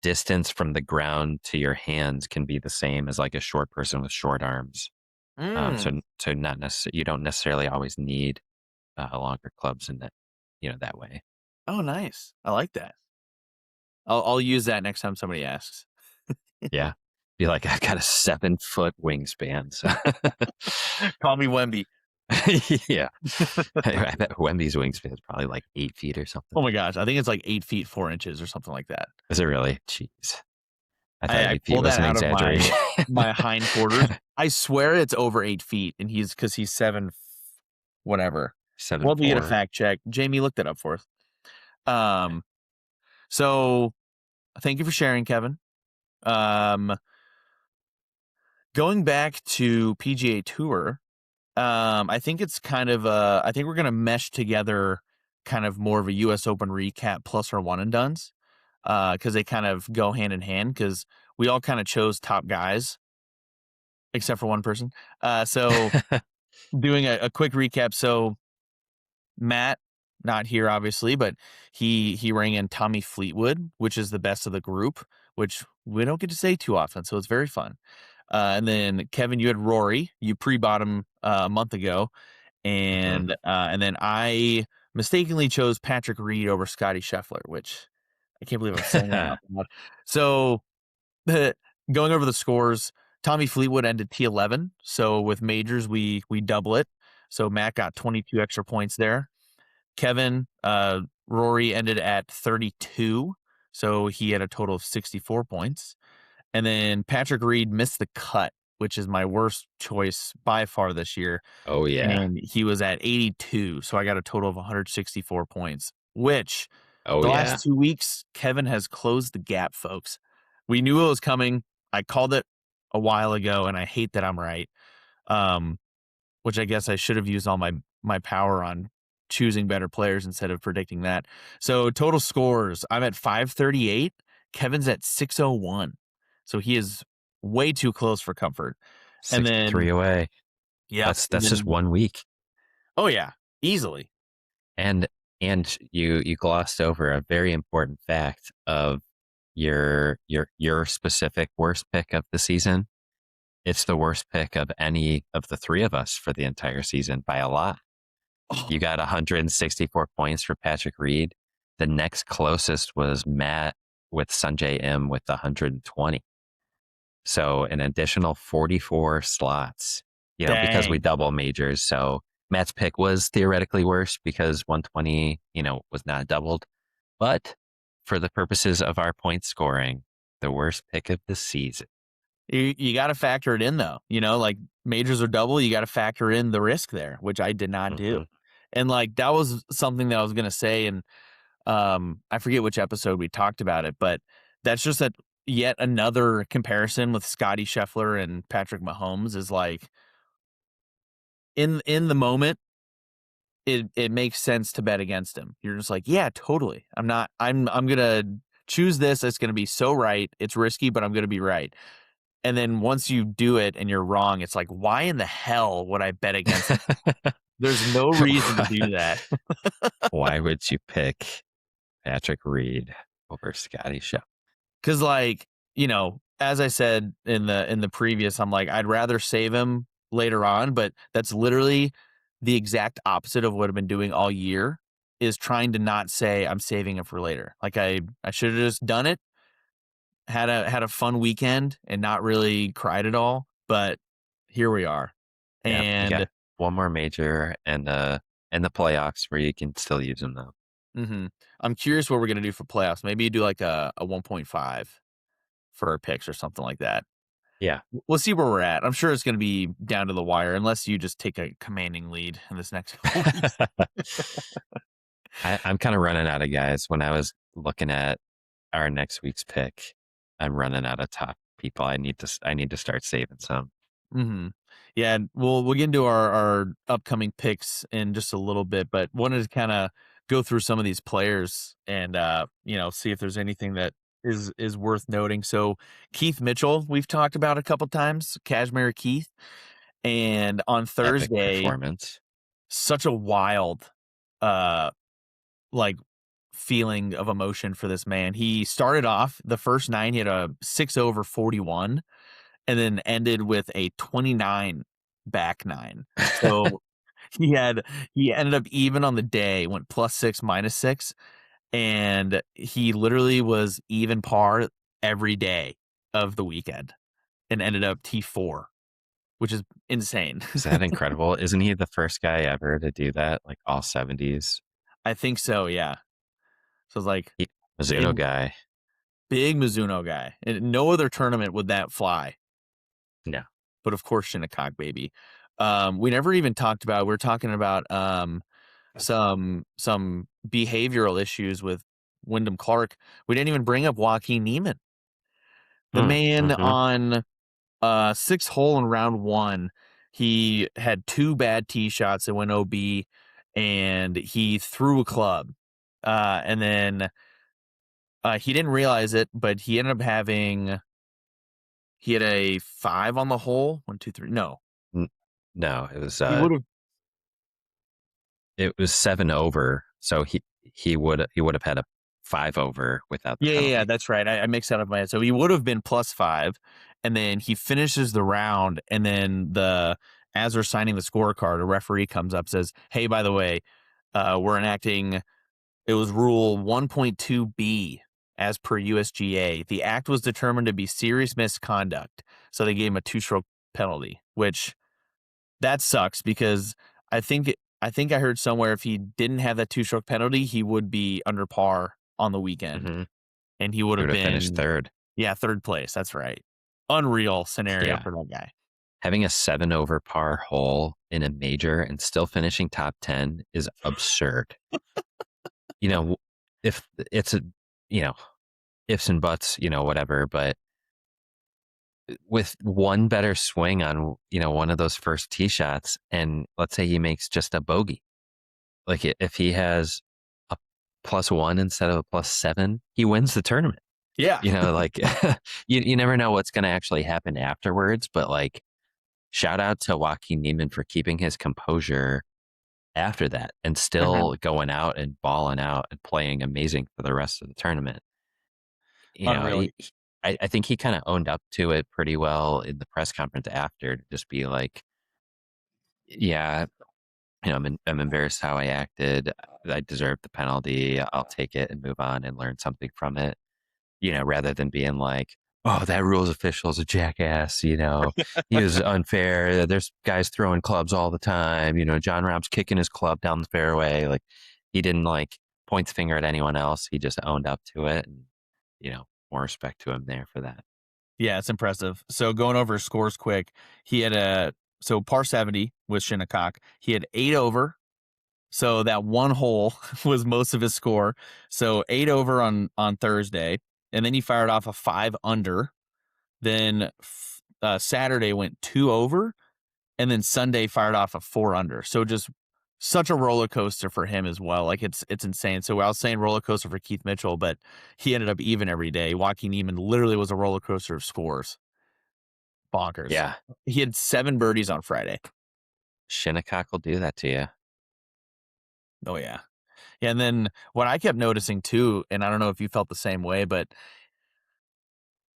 distance from the ground to your hands can be the same as like a short person with short arms. So not necessarily, you don't necessarily always need longer clubs in that, that way. Oh, nice. I like that. I'll use that next time somebody asks. Yeah. Be like, I've got a 7-foot wingspan. So. Call me Wemby. Yeah. I bet Wemby's wingspan is probably like 8 feet or something. Oh my gosh. I think it's like 8 feet, 4 inches or something like that. Is it really? Jeez. I thought I 8 feet pulled was that an out exaggeration. of my hind quarters. I swear it's over 8 feet, and because he's 7, whatever. 7'4". We'll have to get a fact check. Jamie, look that up for us. So thank you for sharing, Kevin. Going back to PGA Tour, I think it's kind of I think we're gonna mesh together kind of more of a US Open recap plus our one and dones. Because they kind of go hand in hand, because we all kind of chose top guys, except for one person. So doing a quick recap. So Matt, not here obviously, but he rang in Tommy Fleetwood, which is the best of the group, which we don't get to say too often, so it's very fun. And then Kevin, you had Rory. You pre-bought him a month ago, and then I mistakenly chose Patrick Reed over Scotty Scheffler, which I can't believe I'm saying that out loud. So going over the scores, Tommy Fleetwood ended T11. So with majors, we double it. So Matt got 22 extra points there. Kevin, Rory ended at 32. So he had a total of 64 points. And then Patrick Reed missed the cut, which is my worst choice by far this year. Oh, yeah. And he was at 82. So I got a total of 164 points, which last 2 weeks, Kevin has closed the gap, folks. We knew it was coming. I called it a while ago, and I hate that I'm right. Which I guess I should have used all my power on choosing better players instead of predicting that. So total scores, I'm at 538. Kevin's at 601. So he is way too close for comfort. 63 away. Yeah. That's just 1 week. Oh yeah, easily. And you glossed over a very important fact of your specific worst pick of the season. It's the worst pick of any of the three of us for the entire season by a lot. You got 164 points for Patrick Reed. The next closest was Matt with Sanjay M with 120. So an additional 44 slots, because we double majors. So Matt's pick was theoretically worse because 120, was not doubled. But for the purposes of our point scoring, the worst pick of the season. You got to factor it in, though. Like majors are double. You got to factor in the risk there, which I did not do. And like that was something that I was going to say. And I forget which episode we talked about it, but that's just yet another comparison with Scotty Scheffler and Patrick Mahomes is like in the moment, it makes sense to bet against him. You're just like, yeah, totally. I'm going to choose this. It's going to be so right. It's risky, but I'm going to be right. And then once you do it and you're wrong, it's like, why in the hell would I bet against him? There's no reason to do that. Why would you pick Patrick Reed over Scotty Scheffler? Because, like, as I said in the previous, I'm like, I'd rather save him later on, but that's literally the exact opposite of what I've been doing all year, is trying to not say I'm saving him for later. Like, I should have just done it, had a fun weekend, and not really cried at all. But here we are, Yeah, you and got one more major and the playoffs where you can still use them though. I'm curious what we're gonna do for playoffs. Maybe you do like a 1.5 for our picks or something like that. Yeah. We'll see where we're at. I'm sure it's going to be down to the wire, unless you just take a commanding lead in this next couple weeks. I'm kind of running out of guys. When I was looking at our next week's pick, I'm running out of top people. I need to start saving some. Yeah, we'll get into our upcoming picks in just a little bit, but wanted to kind of go through some of these players and see if there's anything that is worth noting. So Keith Mitchell, we've talked about a couple times, Cashmere Keith, and on Epic Thursday, performance. such a wild like feeling of emotion for this man. He started off the first 9, he had a 6 over 41, and then ended with a 29 back 9. So he ended up even on the day, went +6, -6, and he literally was even par every day of the weekend and ended up T4, which is insane. Is that incredible? Isn't he the first guy ever to do that? Like all 70s? I think so, yeah. So it's like Mizuno guy. big Mizuno guy. And no other tournament would that fly. No. But of course, Shinnecock, baby. We never even talked about, we were talking about some behavioral issues with Wyndham Clark. We didn't even bring up Joaquin Niemann. The man on 6th hole in round 1, he had 2 bad tee shots that went OB, and he threw a club. And then he didn't realize it, but he ended up he had a 5 on the hole. 1, 2, 3. No, it was he would have. It was 7 over, so he would have had a 5 over without the penalty. Yeah, that's right. I mixed that up in my head. So he would have been +5, and then he finishes the round, and then as they're signing the scorecard, a referee comes up, says, "Hey, by the way, we're enacting." It was Rule 1.2b as per USGA. The act was determined to be serious misconduct, so they gave him a 2-stroke penalty, which that sucks because I think I heard somewhere if he didn't have that 2-stroke penalty, he would be under par on the weekend, and he would have been finished 3rd. Yeah, 3rd place. That's right. Unreal scenario for that guy. Having a 7 over par hole in a major and still finishing top 10 is absurd. If it's ifs and buts, whatever, but with one better swing on, one of those first tee shots, and let's say he makes just a bogey, like if he has a +1 instead of a +7, he wins the tournament. Yeah. Like you never know what's going to actually happen afterwards, but like shout out to Joaquin Niemann for keeping his composure after that and still going out and balling out and playing amazing for the rest of the tournament. I think he kind of owned up to it pretty well in the press conference after, to just be like, yeah, I'm embarrassed how I acted. I deserved the penalty. I'll take it and move on and learn something from it, rather than being like, oh, that rules official is a jackass, he was unfair. There's guys throwing clubs all the time. John Rahm's kicking his club down the fairway. Like, he didn't point the finger at anyone else. He just owned up to it. And, more respect to him there for that. Yeah, it's impressive. So going over his scores quick, he had par 70 with Shinnecock. He had 8 over. So that one hole was most of his score. So 8 over on Thursday. And then he fired off a 5 under. Then Saturday went 2 over. And then Sunday fired off a 4 under. So just such a roller coaster for him as well. Like, it's insane. So I was saying roller coaster for Keith Mitchell, but he ended up even every day. Joaquin Niemann literally was a roller coaster of scores. Bonkers. Yeah. He had 7 birdies on Friday. Shinnecock will do that to you. Oh yeah. Yeah, and then what I kept noticing too, and I don't know if you felt the same way, but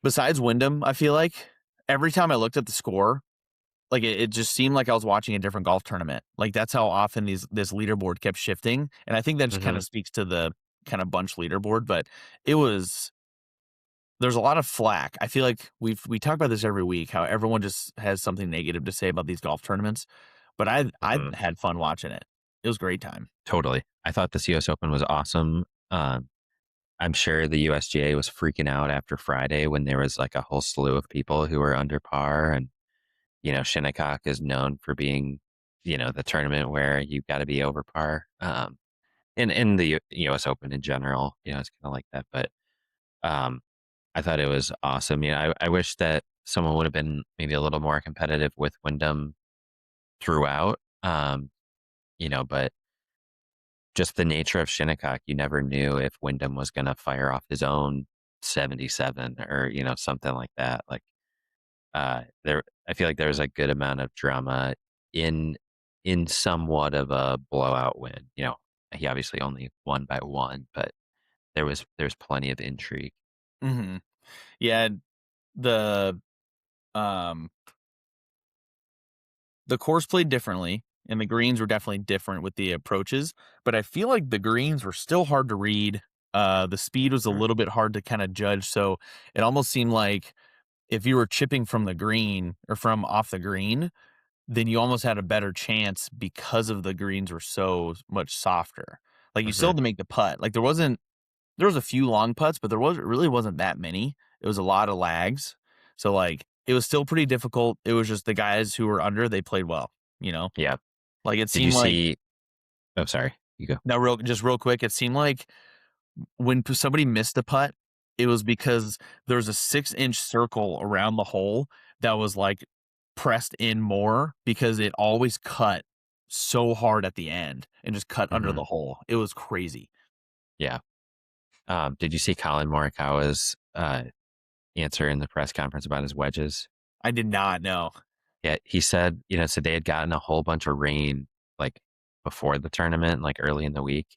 besides Wyndham, I feel like every time I looked at the score, like it just seemed like I was watching a different golf tournament. Like that's how often this leaderboard kept shifting. And I think that just kind Mm-hmm. of speaks to the kind of bunch leaderboard, but it was there's a lot of flack. I feel like we talk about this every week, how everyone just has something negative to say about these golf tournaments. But I Mm-hmm. had fun watching it. It was a great time. Totally. I thought this US Open was awesome. I'm sure the USGA was freaking out after Friday when there was like a whole slew of people who were under par. And, Shinnecock is known for being, the tournament where you've got to be over par. In the US Open in general, it's kind of like that. But um, I thought it was awesome. I wish that someone would have been maybe a little more competitive with Wyndham throughout. But just the nature of Shinnecock, you never knew if Wyndham was going to fire off his own 77 or, something like that. Like, I feel like there was a good amount of drama in somewhat of a blowout win. He obviously only won by one, but there's plenty of intrigue. Hmm. Yeah, the um the course played differently, and the greens were definitely different with the approaches, but I feel like the greens were still hard to read. The speed was a Mhm. little bit hard to kind of judge, so it almost seemed like if you were chipping from the green or from off the green, then you almost had a better chance because of the greens were so much softer. Like you still Mhm. had to make the putt. Like there was a few long putts, but there really wasn't that many. It was a lot of lags. So like it was still pretty difficult. It was just the guys who were under, they played well, you know? Yeah. Like it Did you seemed like see? Oh, sorry. You go. now real quick, it seemed like when somebody missed a putt, it was because there was a 6-inch circle around the hole that was like pressed in more because it always cut so hard at the end and just cut under Hmm. the hole. It was crazy. Yeah. Did you see Colin Morikawa's answer in the press conference about his wedges? I did not know. Yeah, he said, so they had gotten a whole bunch of rain like before the tournament, like early in the week.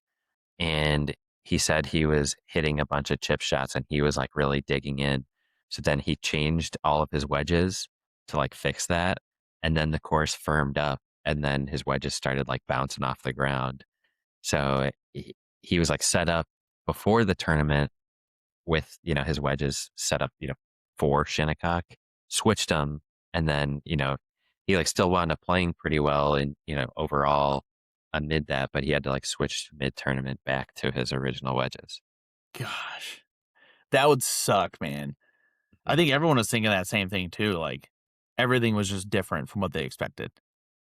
And he said he was hitting a bunch of chip shots and he was like really digging in. So then he changed all of his wedges to like fix that. And then the course firmed up and then his wedges started like bouncing off the ground. So he was like set up before the tournament with, his wedges set up, for Shinnecock, switched them. And then, he like still wound up playing pretty well and, overall amid that, but he had to like switch mid tournament back to his original wedges. Gosh, that would suck, man. I think everyone was thinking that same thing too. Like everything was just different from what they expected.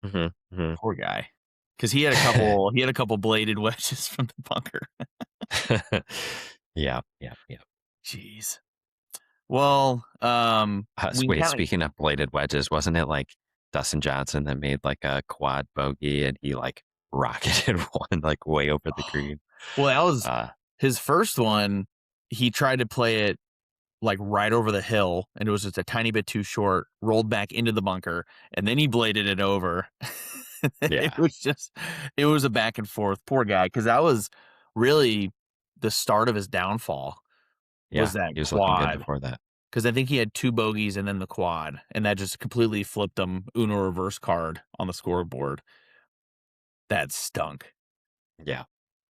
Mm-hmm. Mm-hmm. Poor guy. Because he had a couple bladed wedges from the bunker. Yeah. Yeah. Yeah. Jeez. Well, we Wait, kind of speaking of bladed wedges, wasn't it like Dustin Johnson that made like a quad bogey and he like rocketed one like way over the green? well, that was Uh, his first one. He tried to play it like right over the hill, and it was just a tiny bit too short. Rolled back into the bunker, and then he bladed it over. Yeah. It was a back and forth. Poor guy, because that was really the start of his downfall. Was Yeah. that He was looking good quad? before that. Because I think he had 2 bogeys and then the quad, and that just completely flipped him Uno reverse card on the scoreboard. That stunk. Yeah.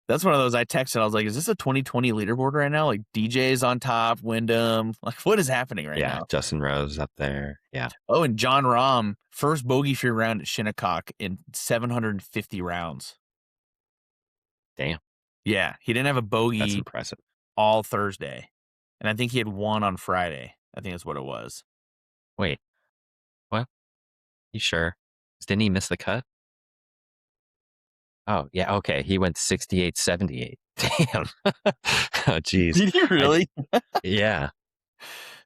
That's one of those I texted. I was like, "Is this a 2020 leaderboard right now? Like DJ's on top, Wyndham. Like, what is happening right Yeah. now?" Justin Rose up there. Yeah. Oh, and John Rahm, first bogey-free round at Shinnecock in 750 rounds. Damn. Yeah, he didn't have a That's bogey impressive. all Thursday, and I think he had one on Friday. I think that's what it was. Wait, what? You sure? Didn't he miss the cut? Oh, yeah. Okay. He went 68, 78. Damn. Oh, geez. Did he really? Yeah.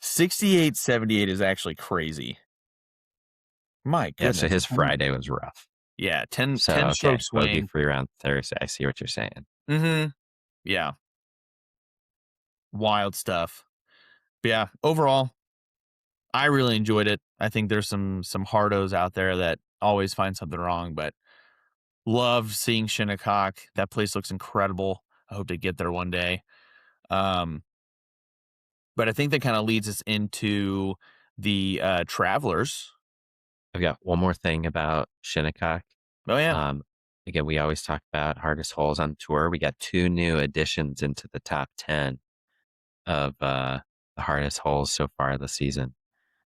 68, 78 is actually crazy. My Yeah. goodness. So his Friday was rough. Yeah, 10 So, 10 okay. stroke Bogey swing. free round Thursday. I see what you're saying. Mm-hmm. Yeah. Wild stuff. But yeah, overall, I really enjoyed it. I think there's some hardos out there that always find something wrong, but love seeing Shinnecock. That place looks incredible. I hope to get there one day. But I think that kind of leads us into the Travelers. I've got one more thing about Shinnecock. Oh yeah. Again, we always talk about hardest holes on tour. We got 2 new additions into the top 10 of the hardest holes so far this season.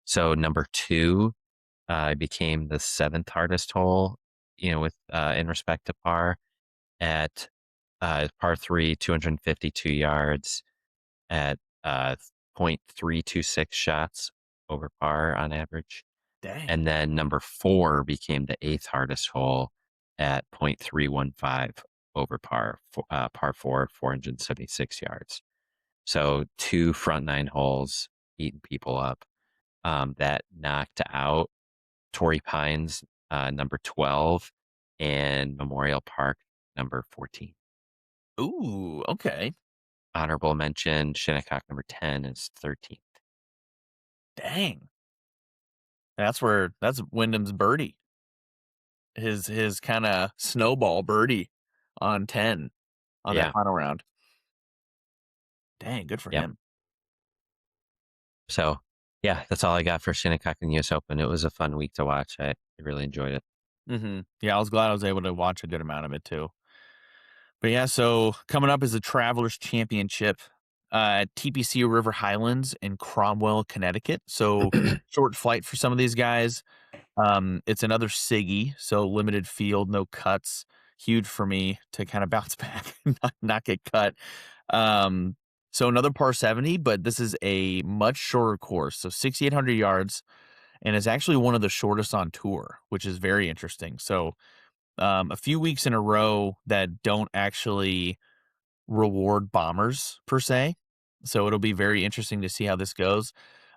So number 2 became the 7th hardest hole, with in respect to par at par 3, 252 yards at 0.326 shots over par on average. Dang. And then number 4 became the 8th hardest hole at 0.315 over par, par 4, 476 yards. So 2 front 9 holes eating people up. That knocked out Torrey Pines, number 12, and Memorial Park, number 14. Ooh, okay. Honorable mention, Shinnecock, number 10, is 13th. Dang. That's Wyndham's birdie. His kind of snowball birdie on 10 on that final round. Dang, good for him. So, yeah, that's all I got for Shinnecock and the US Open. It was a fun week to watch. I really enjoyed it. Mm-hmm. Yeah, I was glad I was able to watch a good amount of it too. But yeah, so coming up is the Travelers Championship at TPC River Highlands in Cromwell, Connecticut. So short flight for some of these guys. It's another Siggy, so limited field, no cuts. Huge for me to kind of bounce back and not get cut. So another par 70, but this is a much shorter course. So 6,800 yards, and it's actually one of the shortest on tour, which is very interesting. So a few weeks in a row that don't actually reward bombers per se. So it'll be very interesting to see how this goes.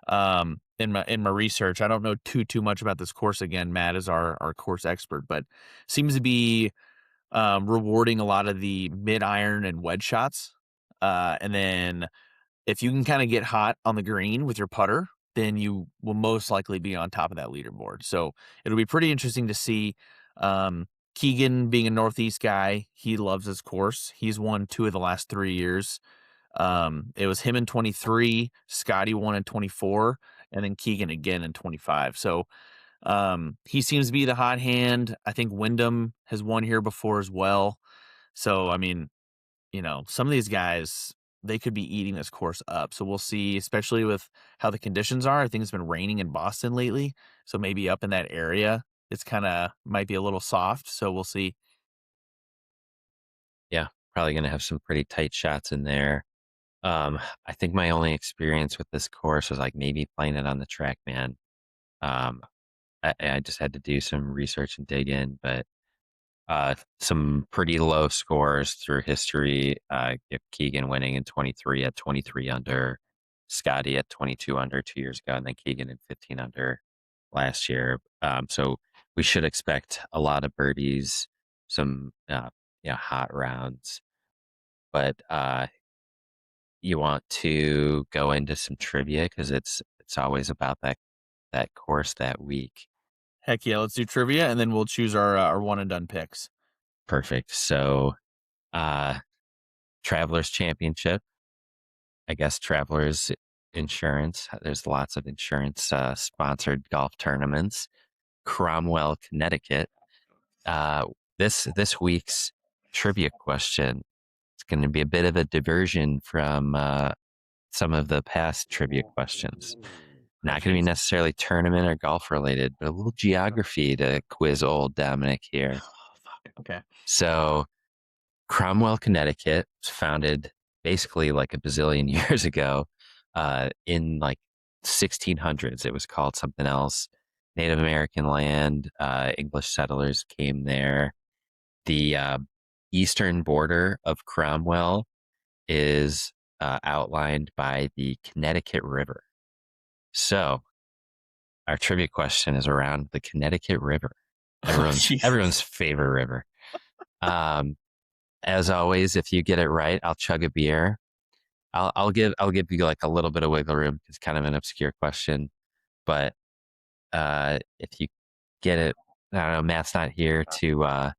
In my research, I don't know too much about this course. Again, Matt is our course expert, but seems to be rewarding a lot of the mid iron and wedge shots. And then if you can kind of get hot on the green with your putter, then you will most likely be on top of that leaderboard. So it'll be pretty interesting to see. Keegan, being a Northeast guy, he loves this course. He's won 2 of the last 3 years. It was him in 23, Scotty won in 24, and then Keegan again in 25. So he seems to be the hot hand. I think Wyndham has won here before as well. So, I mean, some of these guys, they could be eating this course up. So we'll see, especially with how the conditions are. I think it's been raining in Boston lately. So maybe up in that area, it's kind of might be a little soft. So we'll see. Yeah, probably going to have some pretty tight shots in there. I think my only experience with this course was like maybe playing it on the track, man. I just had to do some research and dig in, but some pretty low scores through history. Keegan winning in 23 at 23 under, Scotty at 22 under 2 years ago, and then Keegan at 15 under last year. So we should expect a lot of birdies, some hot rounds, but you want to go into some trivia because it's always about that course that week. Heck yeah, let's do trivia, and then we'll choose our one and done picks. Perfect. So, Travelers Championship. I guess Travelers Insurance. There's lots of insurance sponsored golf tournaments. Cromwell, Connecticut. This week's trivia question. It's going to be a bit of a diversion from some of the past trivia questions. Not going to be necessarily tournament or golf related, but a little geography to quiz old Dominic here. Okay. So Cromwell, Connecticut was founded basically like a bazillion years ago in like 1600s. It was called something else. Native American land, English settlers came there. The eastern border of Cromwell is outlined by the Connecticut River. So our trivia question is around the Connecticut River. Everyone's favorite river. As always, if you get it right, I'll chug a beer. I'll give you like a little bit of wiggle room. It's kind of an obscure question, but if you get it, I don't know, Matt's not here to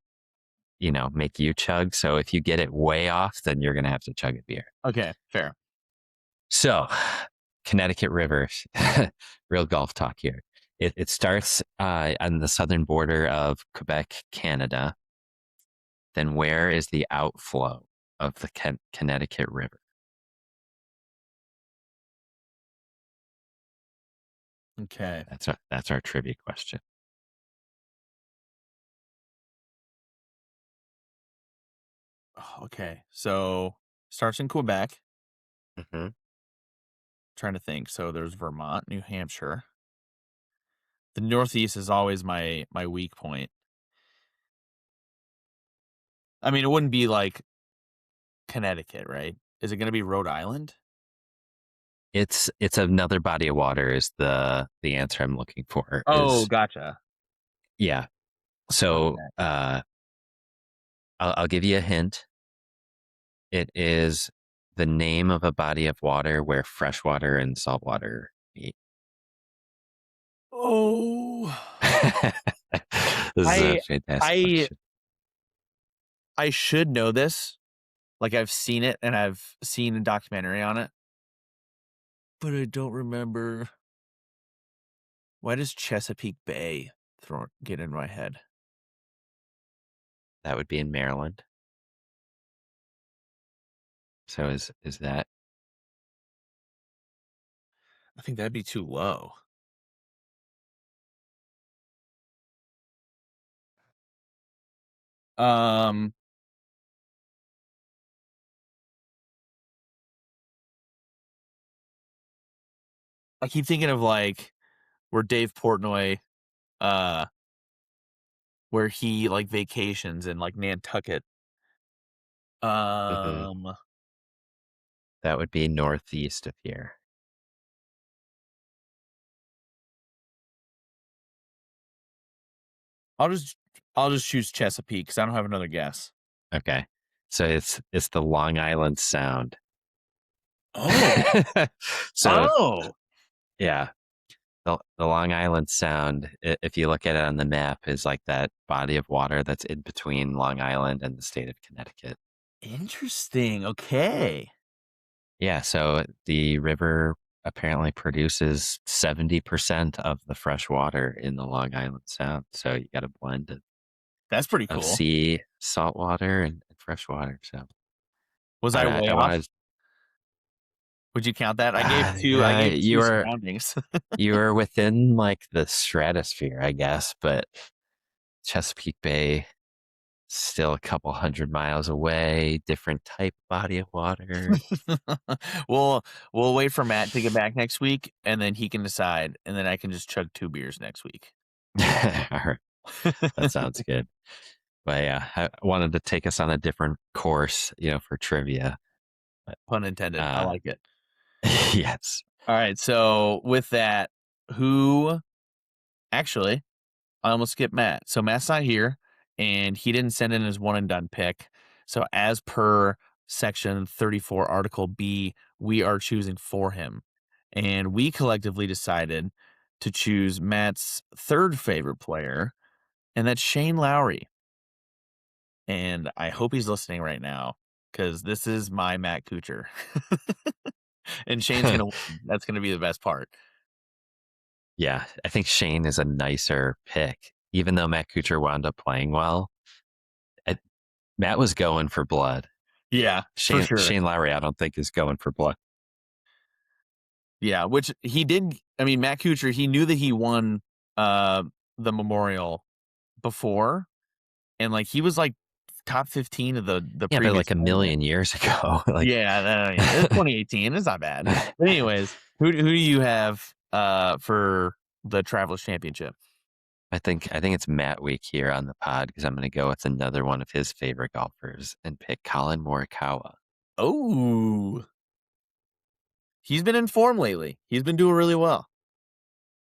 make you chug. So if you get it way off, then you're gonna have to chug a beer. Okay, fair. So, Connecticut River, real golf talk here. It starts on the southern border of Quebec, Canada. Then where is the outflow of the Connecticut River? Okay. That's our trivia question. Okay. So starts in Quebec. Mm-hmm. Trying to think. So there's Vermont, New Hampshire. The Northeast is always my weak point. I mean, it wouldn't be like Connecticut, right? Is it going to be Rhode Island? It's another body of water is the answer I'm looking for. Oh, gotcha. Yeah. So I'll give you a hint. It is the name of a body of water where freshwater and saltwater meet. Oh. This is a fantastic question. I should know this. Like I've seen it and I've seen a documentary on it. But I don't remember. Why does Chesapeake Bay get in my head? That would be in Maryland. So is that? I think that'd be too low. I keep thinking of like where Dave Portnoy, where he like vacations in like Nantucket. That would be northeast of here. I'll just choose Chesapeake because I don't have another guess. Okay, so it's the Long Island Sound. Oh, so yeah, the Long Island Sound. If you look at it on the map, is like that body of water that's in between Long Island and the state of Connecticut. Interesting. Okay. Yeah, so the river apparently produces 70% of the fresh water in the Long Island Sound. So you got a blend of That's pretty cool. sea, salt water, and fresh water. So was I way off? Would you count that? I gave two surroundings. You were within like the stratosphere, I guess, but Chesapeake Bay, still a couple 100 miles away, different type body of water. We'll wait for Matt to get back next week, and then he can decide, and then I can just chug 2 beers next week. All right. That sounds good. But yeah, I wanted to take us on a different course, for trivia. Pun intended. I like it. Yes. All right. So with that, actually, I almost skipped Matt. So Matt's not here, and he didn't send in his one and done pick. So as per section 34, article B, we are choosing for him. And we collectively decided to choose Matt's third favorite player, and that's Shane Lowry. And I hope he's listening right now because this is my Matt Kuchar. And Shane's going to win. That's going to be the best part. Yeah, I think Shane is a nicer pick. Even though Matt Kuchar wound up playing well, Matt was going for blood. Yeah, Shane, for sure. Shane Lowry, I don't think is going for blood. Yeah, which he did. I mean, Matt Kuchar, he knew that he won the Memorial before, and like he was like top 15 of the yeah, but like a million years ago. Like, yeah, it's 2018. It's not bad. But anyways, who do you have for the Travelers Championship? I think it's Matt Week here on the pod because I'm going to go with another one of his favorite golfers and pick Colin Morikawa. Oh, he's been in form lately. He's been doing really well.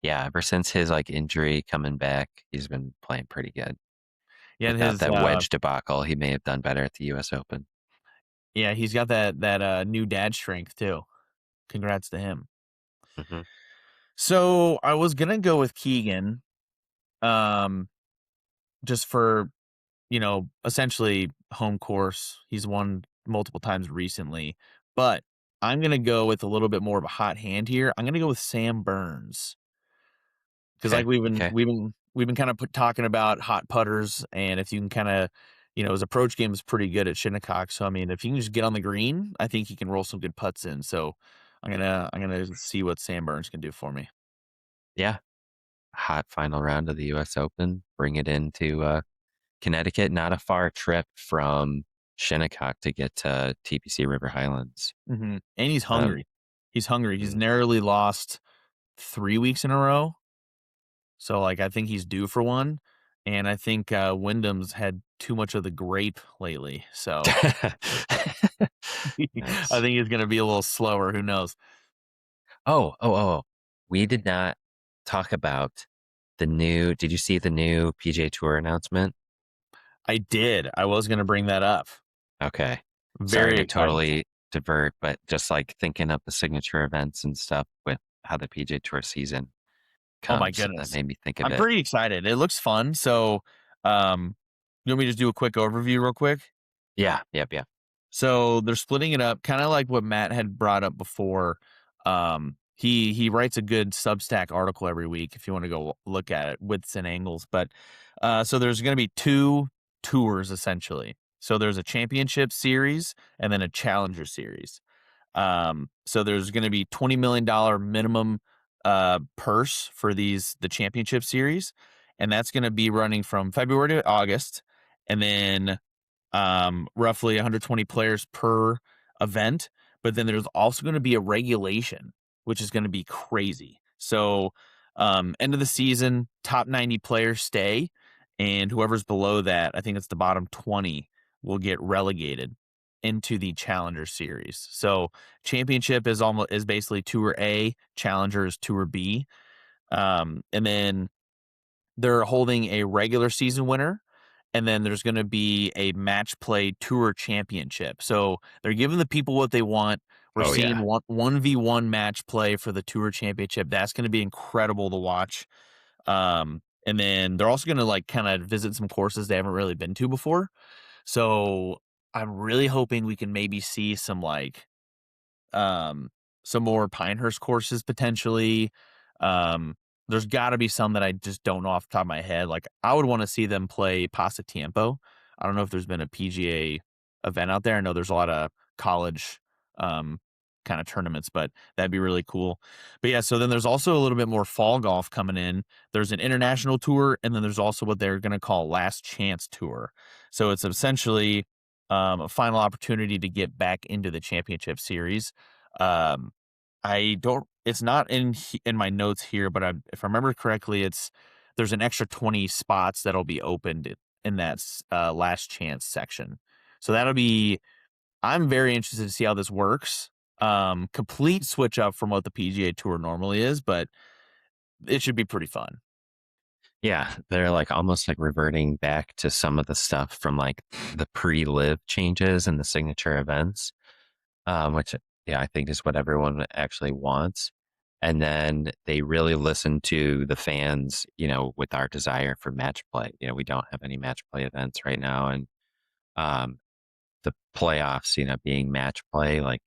Yeah, ever since his like injury coming back, he's been playing pretty good. Yeah, without that wedge debacle, he may have done better at the U.S. Open. Yeah, he's got that new dad strength too. Congrats to him. Mm-hmm. So I was gonna go with Keegan, um, just for essentially home course. He's won multiple times recently, but I'm gonna go with a little bit more of a hot hand here. I'm gonna go with Sam Burns because Okay. like we've been Okay. we've been we've been kind of talking about hot putters, and if you can kind of his approach game is pretty good at Shinnecock. So I mean, if you can just get on the green, I think he can roll some good putts in. So I'm gonna see what Sam Burns can do for me. Yeah. Hot final round of the U.S. Open. Bring it into Connecticut. Not a far trip from Shinnecock to get to TPC River Highlands. And he's Um, hungry. He's hungry. He's mm. narrowly lost 3 weeks in a row. So, like, I think he's due for one, and I think, Wyndham's had too much of the grape lately, so I Nice. think he's gonna be a little slower, who knows? Oh. We did not talk about did you see the new PGA Tour announcement? I did, I was gonna bring that up. Okay. Sorry Very to exciting. totally divert, but just like thinking of the signature events and stuff with how the PGA Tour season Oh my comes, that goodness. made me think of I'm it. pretty excited, it looks fun, so, you want me to just do a quick overview real quick? Yeah. Yep. So they're splitting it up, kind of like what Matt had brought up before. He writes a good Substack article every week if you want to go look at it, widths and angles. But so there's going to be two tours essentially. So there's a championship series and then a challenger series. So there's going to be $20 million minimum purse for the championship series, and that's going to be running from February to August, and then roughly 120 players per event. But then there's also going to be a regulation, which is going to be crazy. So, end of the season, top 90 players stay, and whoever's below that, I think it's the bottom 20, will get relegated into the Challenger Series. So, championship is basically Tour A, Challenger is Tour B, and then they're holding a regular season winner, and then there's going to be a match play tour championship. So they're giving the people what they want. We're Oh, seeing yeah. 1v1 match play for the tour championship. That's going to be incredible to watch. And then they're also going to like kind of visit some courses they haven't really been to before. So I'm really hoping we can maybe see um, some more Pinehurst courses potentially. There's got to be some that I just don't know off the top of my head. Like I would want to see them play Pasatiempo. I don't know if there's been a PGA event out there. I know there's a lot of college kind of tournaments, but that'd be really cool. But yeah, so then there's also a little bit more fall golf coming in. There's an international tour, and then there's also what they're going to call Last Chance Tour. So it's essentially a final opportunity to get back into the championship series. Um, it's not in my notes here, but if I remember correctly, there's an extra 20 spots that'll be opened in that last chance section. So I'm very interested to see how this works. Complete switch up from what the PGA Tour normally is, but it should be pretty fun. Yeah. They're like almost like reverting back to some of the stuff from like the pre-live changes and the signature events, which, yeah, I think is what everyone actually wants. And then they really listen to the fans, with our desire for match play. We don't have any match play events right now. And um, the playoffs, being match play, like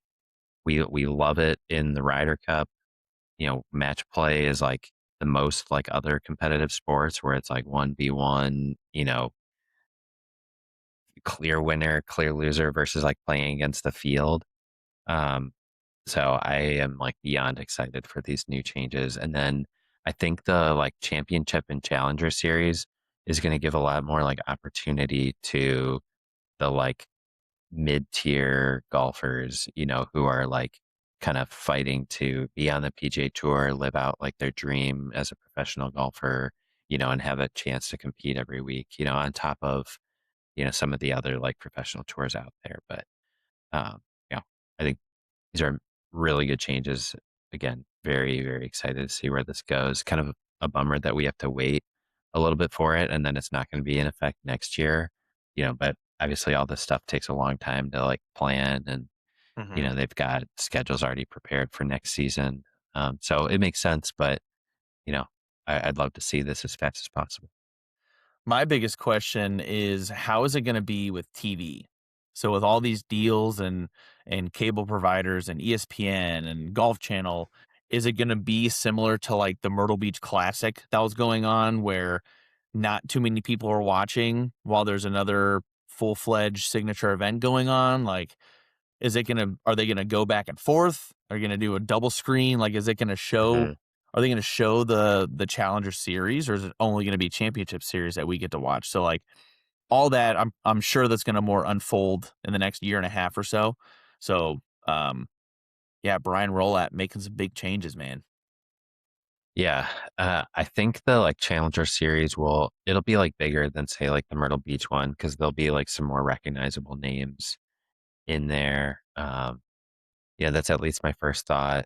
we love it in the Ryder Cup. Match play is like the most like other competitive sports where it's like 1v1, clear winner, clear loser versus like playing against the field. Um, so I am like beyond excited for these new changes. And then I think the like championship and challenger series is going to give a lot more like opportunity to the like mid-tier golfers, who are like kind of fighting to be on the PGA Tour, live out like their dream as a professional golfer, and have a chance to compete every week, on top of, some of the other like professional tours out there. But, yeah, I think these are really good changes. Again, very, very excited to see where this goes. Kind of a bummer that we have to wait a little bit for it and then it's not going to be in effect next year, but obviously all this stuff takes a long time to like plan and, Mhm. they've got schedules already prepared for next season. So it makes sense, but I'd love to see this as fast as possible. My biggest question is how is it going to be with TV? So with all these deals and cable providers and ESPN and Golf Channel, is it going to be similar to like the Myrtle Beach Classic that was going on where not too many people are watching while there's another full-fledged signature event going on? Like are they gonna go back and forth? Are you gonna do a double screen? Like, is it gonna show? hmm Are they gonna show the Challenger Series, or is it only gonna be Championship Series that we get to watch? So, like, all that, I'm sure that's gonna more unfold in the next year and a half or so. So, yeah, Brian Rowlatt making some big changes, man. Yeah, I think the like Challenger Series it'll be like bigger than say like the Myrtle Beach one because there'll be like some more recognizable names in there. Yeah, that's at least my first thought.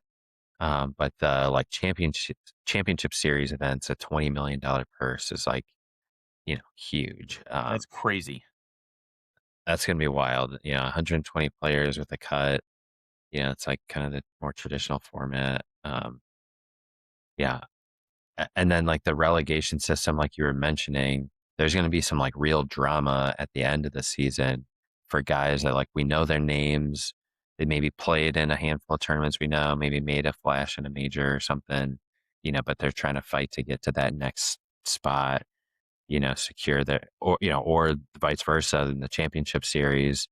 But the like championship series events, a $20 million purse is like, huge. That's crazy. That's gonna be wild. 120 players with a cut. It's like kind of the more traditional format. Yeah, and then like the relegation system, like you were mentioning, there's gonna be some like real drama at the end of the season for guys that like we know their names. They maybe played in a handful of tournaments we know, maybe made a flash in a major or something, but they're trying to fight to get to that next spot, secure their, or vice versa in the championship series,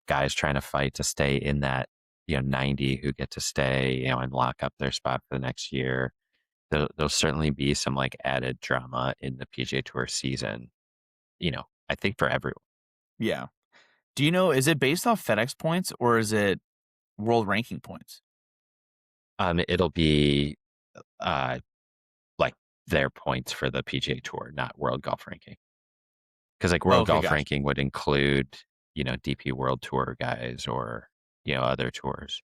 guys trying to fight to stay in that, 90 who get to stay, and lock up their spot for the next year. There'll certainly be some like added drama in the PGA Tour season, I think for everyone. Yeah. Do you know? Is it based off FedEx points or is it world ranking points? It'll be uh like their points for the PGA Tour, not World Golf Ranking. Because like World Okay, Golf gotcha. Ranking would include, DP World Tour guys or, other tours.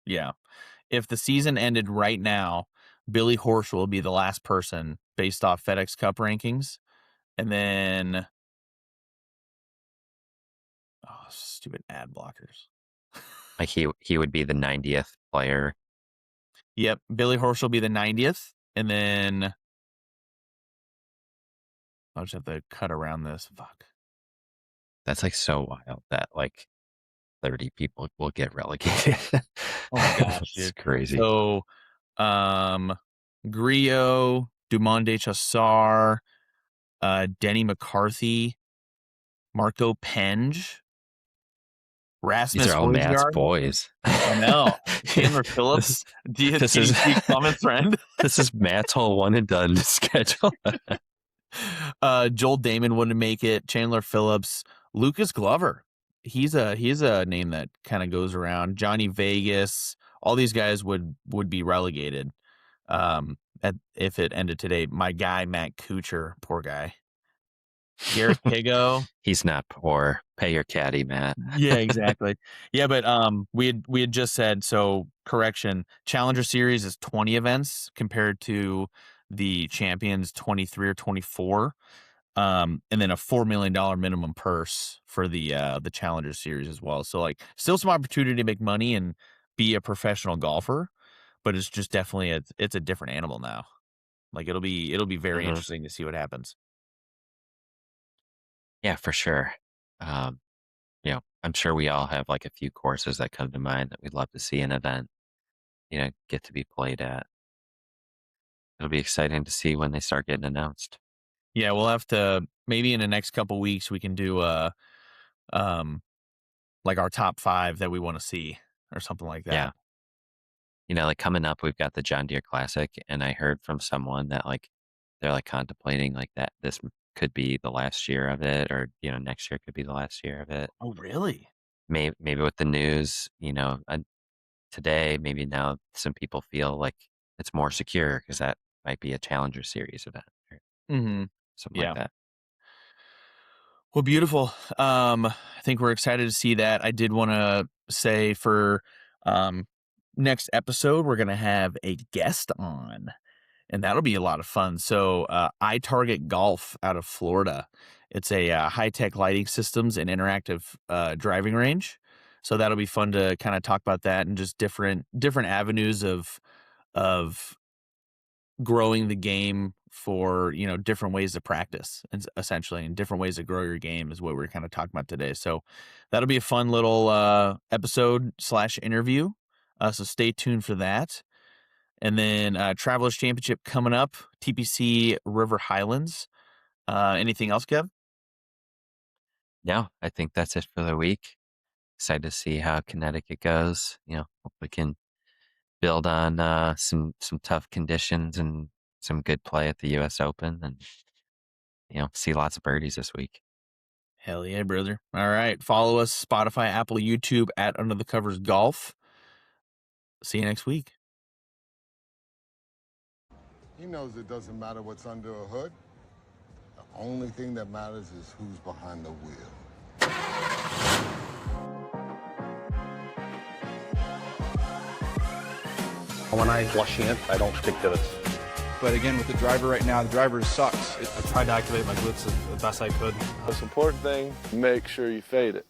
Yeah. If the season ended right now, Billy Horschel will be the last person based off FedEx Cup rankings. And then, oh, stupid ad blockers. Like he would be the 90th player. Yep. Billy Horschel will be the 90th. And then I'll just have to cut around this. Fuck. That's like so wild that like 30 people will get relegated. Oh my gosh, It's dude. crazy. So, Griot, Dumont de Chassar, Denny McCarthy, Marco Penge, These Rasmus are all Matt's Højgaard. boys. I know. Chandler Phillips. This Can you is speak common friend? this is Matt's whole one and done schedule. Joel Damon wouldn't make it. Chandler Phillips, Lucas Glover. He's a name that kind of goes around. Johnny Vegas. All these guys would be relegated. If it ended today. My guy Matt Kuchar, poor guy. Gareth Pigo. He's not poor. Pay your caddy, Matt. Yeah, exactly. Yeah, but we had just said, so correction, Challenger Series is 20 events compared to the Champions 23 or 24. And then a $4 million minimum purse for the Challenger Series as well. So like still some opportunity to make money and be a professional golfer, but it's just definitely it's a different animal now. Like it'll be very Mhm. interesting to see what happens. Yeah, for sure. Um, I'm sure we all have like a few courses that come to mind that we'd love to see an event, get to be played at. It'll be exciting to see when they start getting announced. Yeah, we'll have to maybe in the next couple weeks we can do um like our top 5 that we want to see or something like Yeah. that. Like coming up, we've got the John Deere Classic, and I heard from someone that like they're like contemplating like that could be the last year of it, or next year could be the last year of it. Oh, really? Maybe with the news, today, maybe now some people feel like it's more secure because that might be a Challenger Series event or Mhm. something like Yeah. that. Well, beautiful. I think we're excited to see that. I did want to say for um next episode we're going to have a guest on, and that'll be a lot of fun. So, I Target Golf out of Florida. It's a high-tech lighting systems and interactive driving range. So that'll be fun to kind of talk about that and just different avenues of of growing the game for, different ways to practice, and essentially, and different ways to grow your game is what we're kind of talking about today. So that'll be a fun little episode / interview. So stay tuned for that. And then Travelers Championship coming up, TPC River Highlands. Anything else, Kev? No, I think that's it for the week. Excited to see how Connecticut goes. Hope we can build on some tough conditions and some good play at the U.S. Open, and see lots of birdies this week. Hell yeah, brother! All right, follow us Spotify, Apple, YouTube at Under the Covers Golf. See you next week. He knows it doesn't matter what's under a hood. The only thing that matters is who's behind the wheel. When I flush in, I don't stick divots. But again, with the driver right now, the driver sucks. I tried to activate my glutes the best I could. Most important thing, make sure you fade it.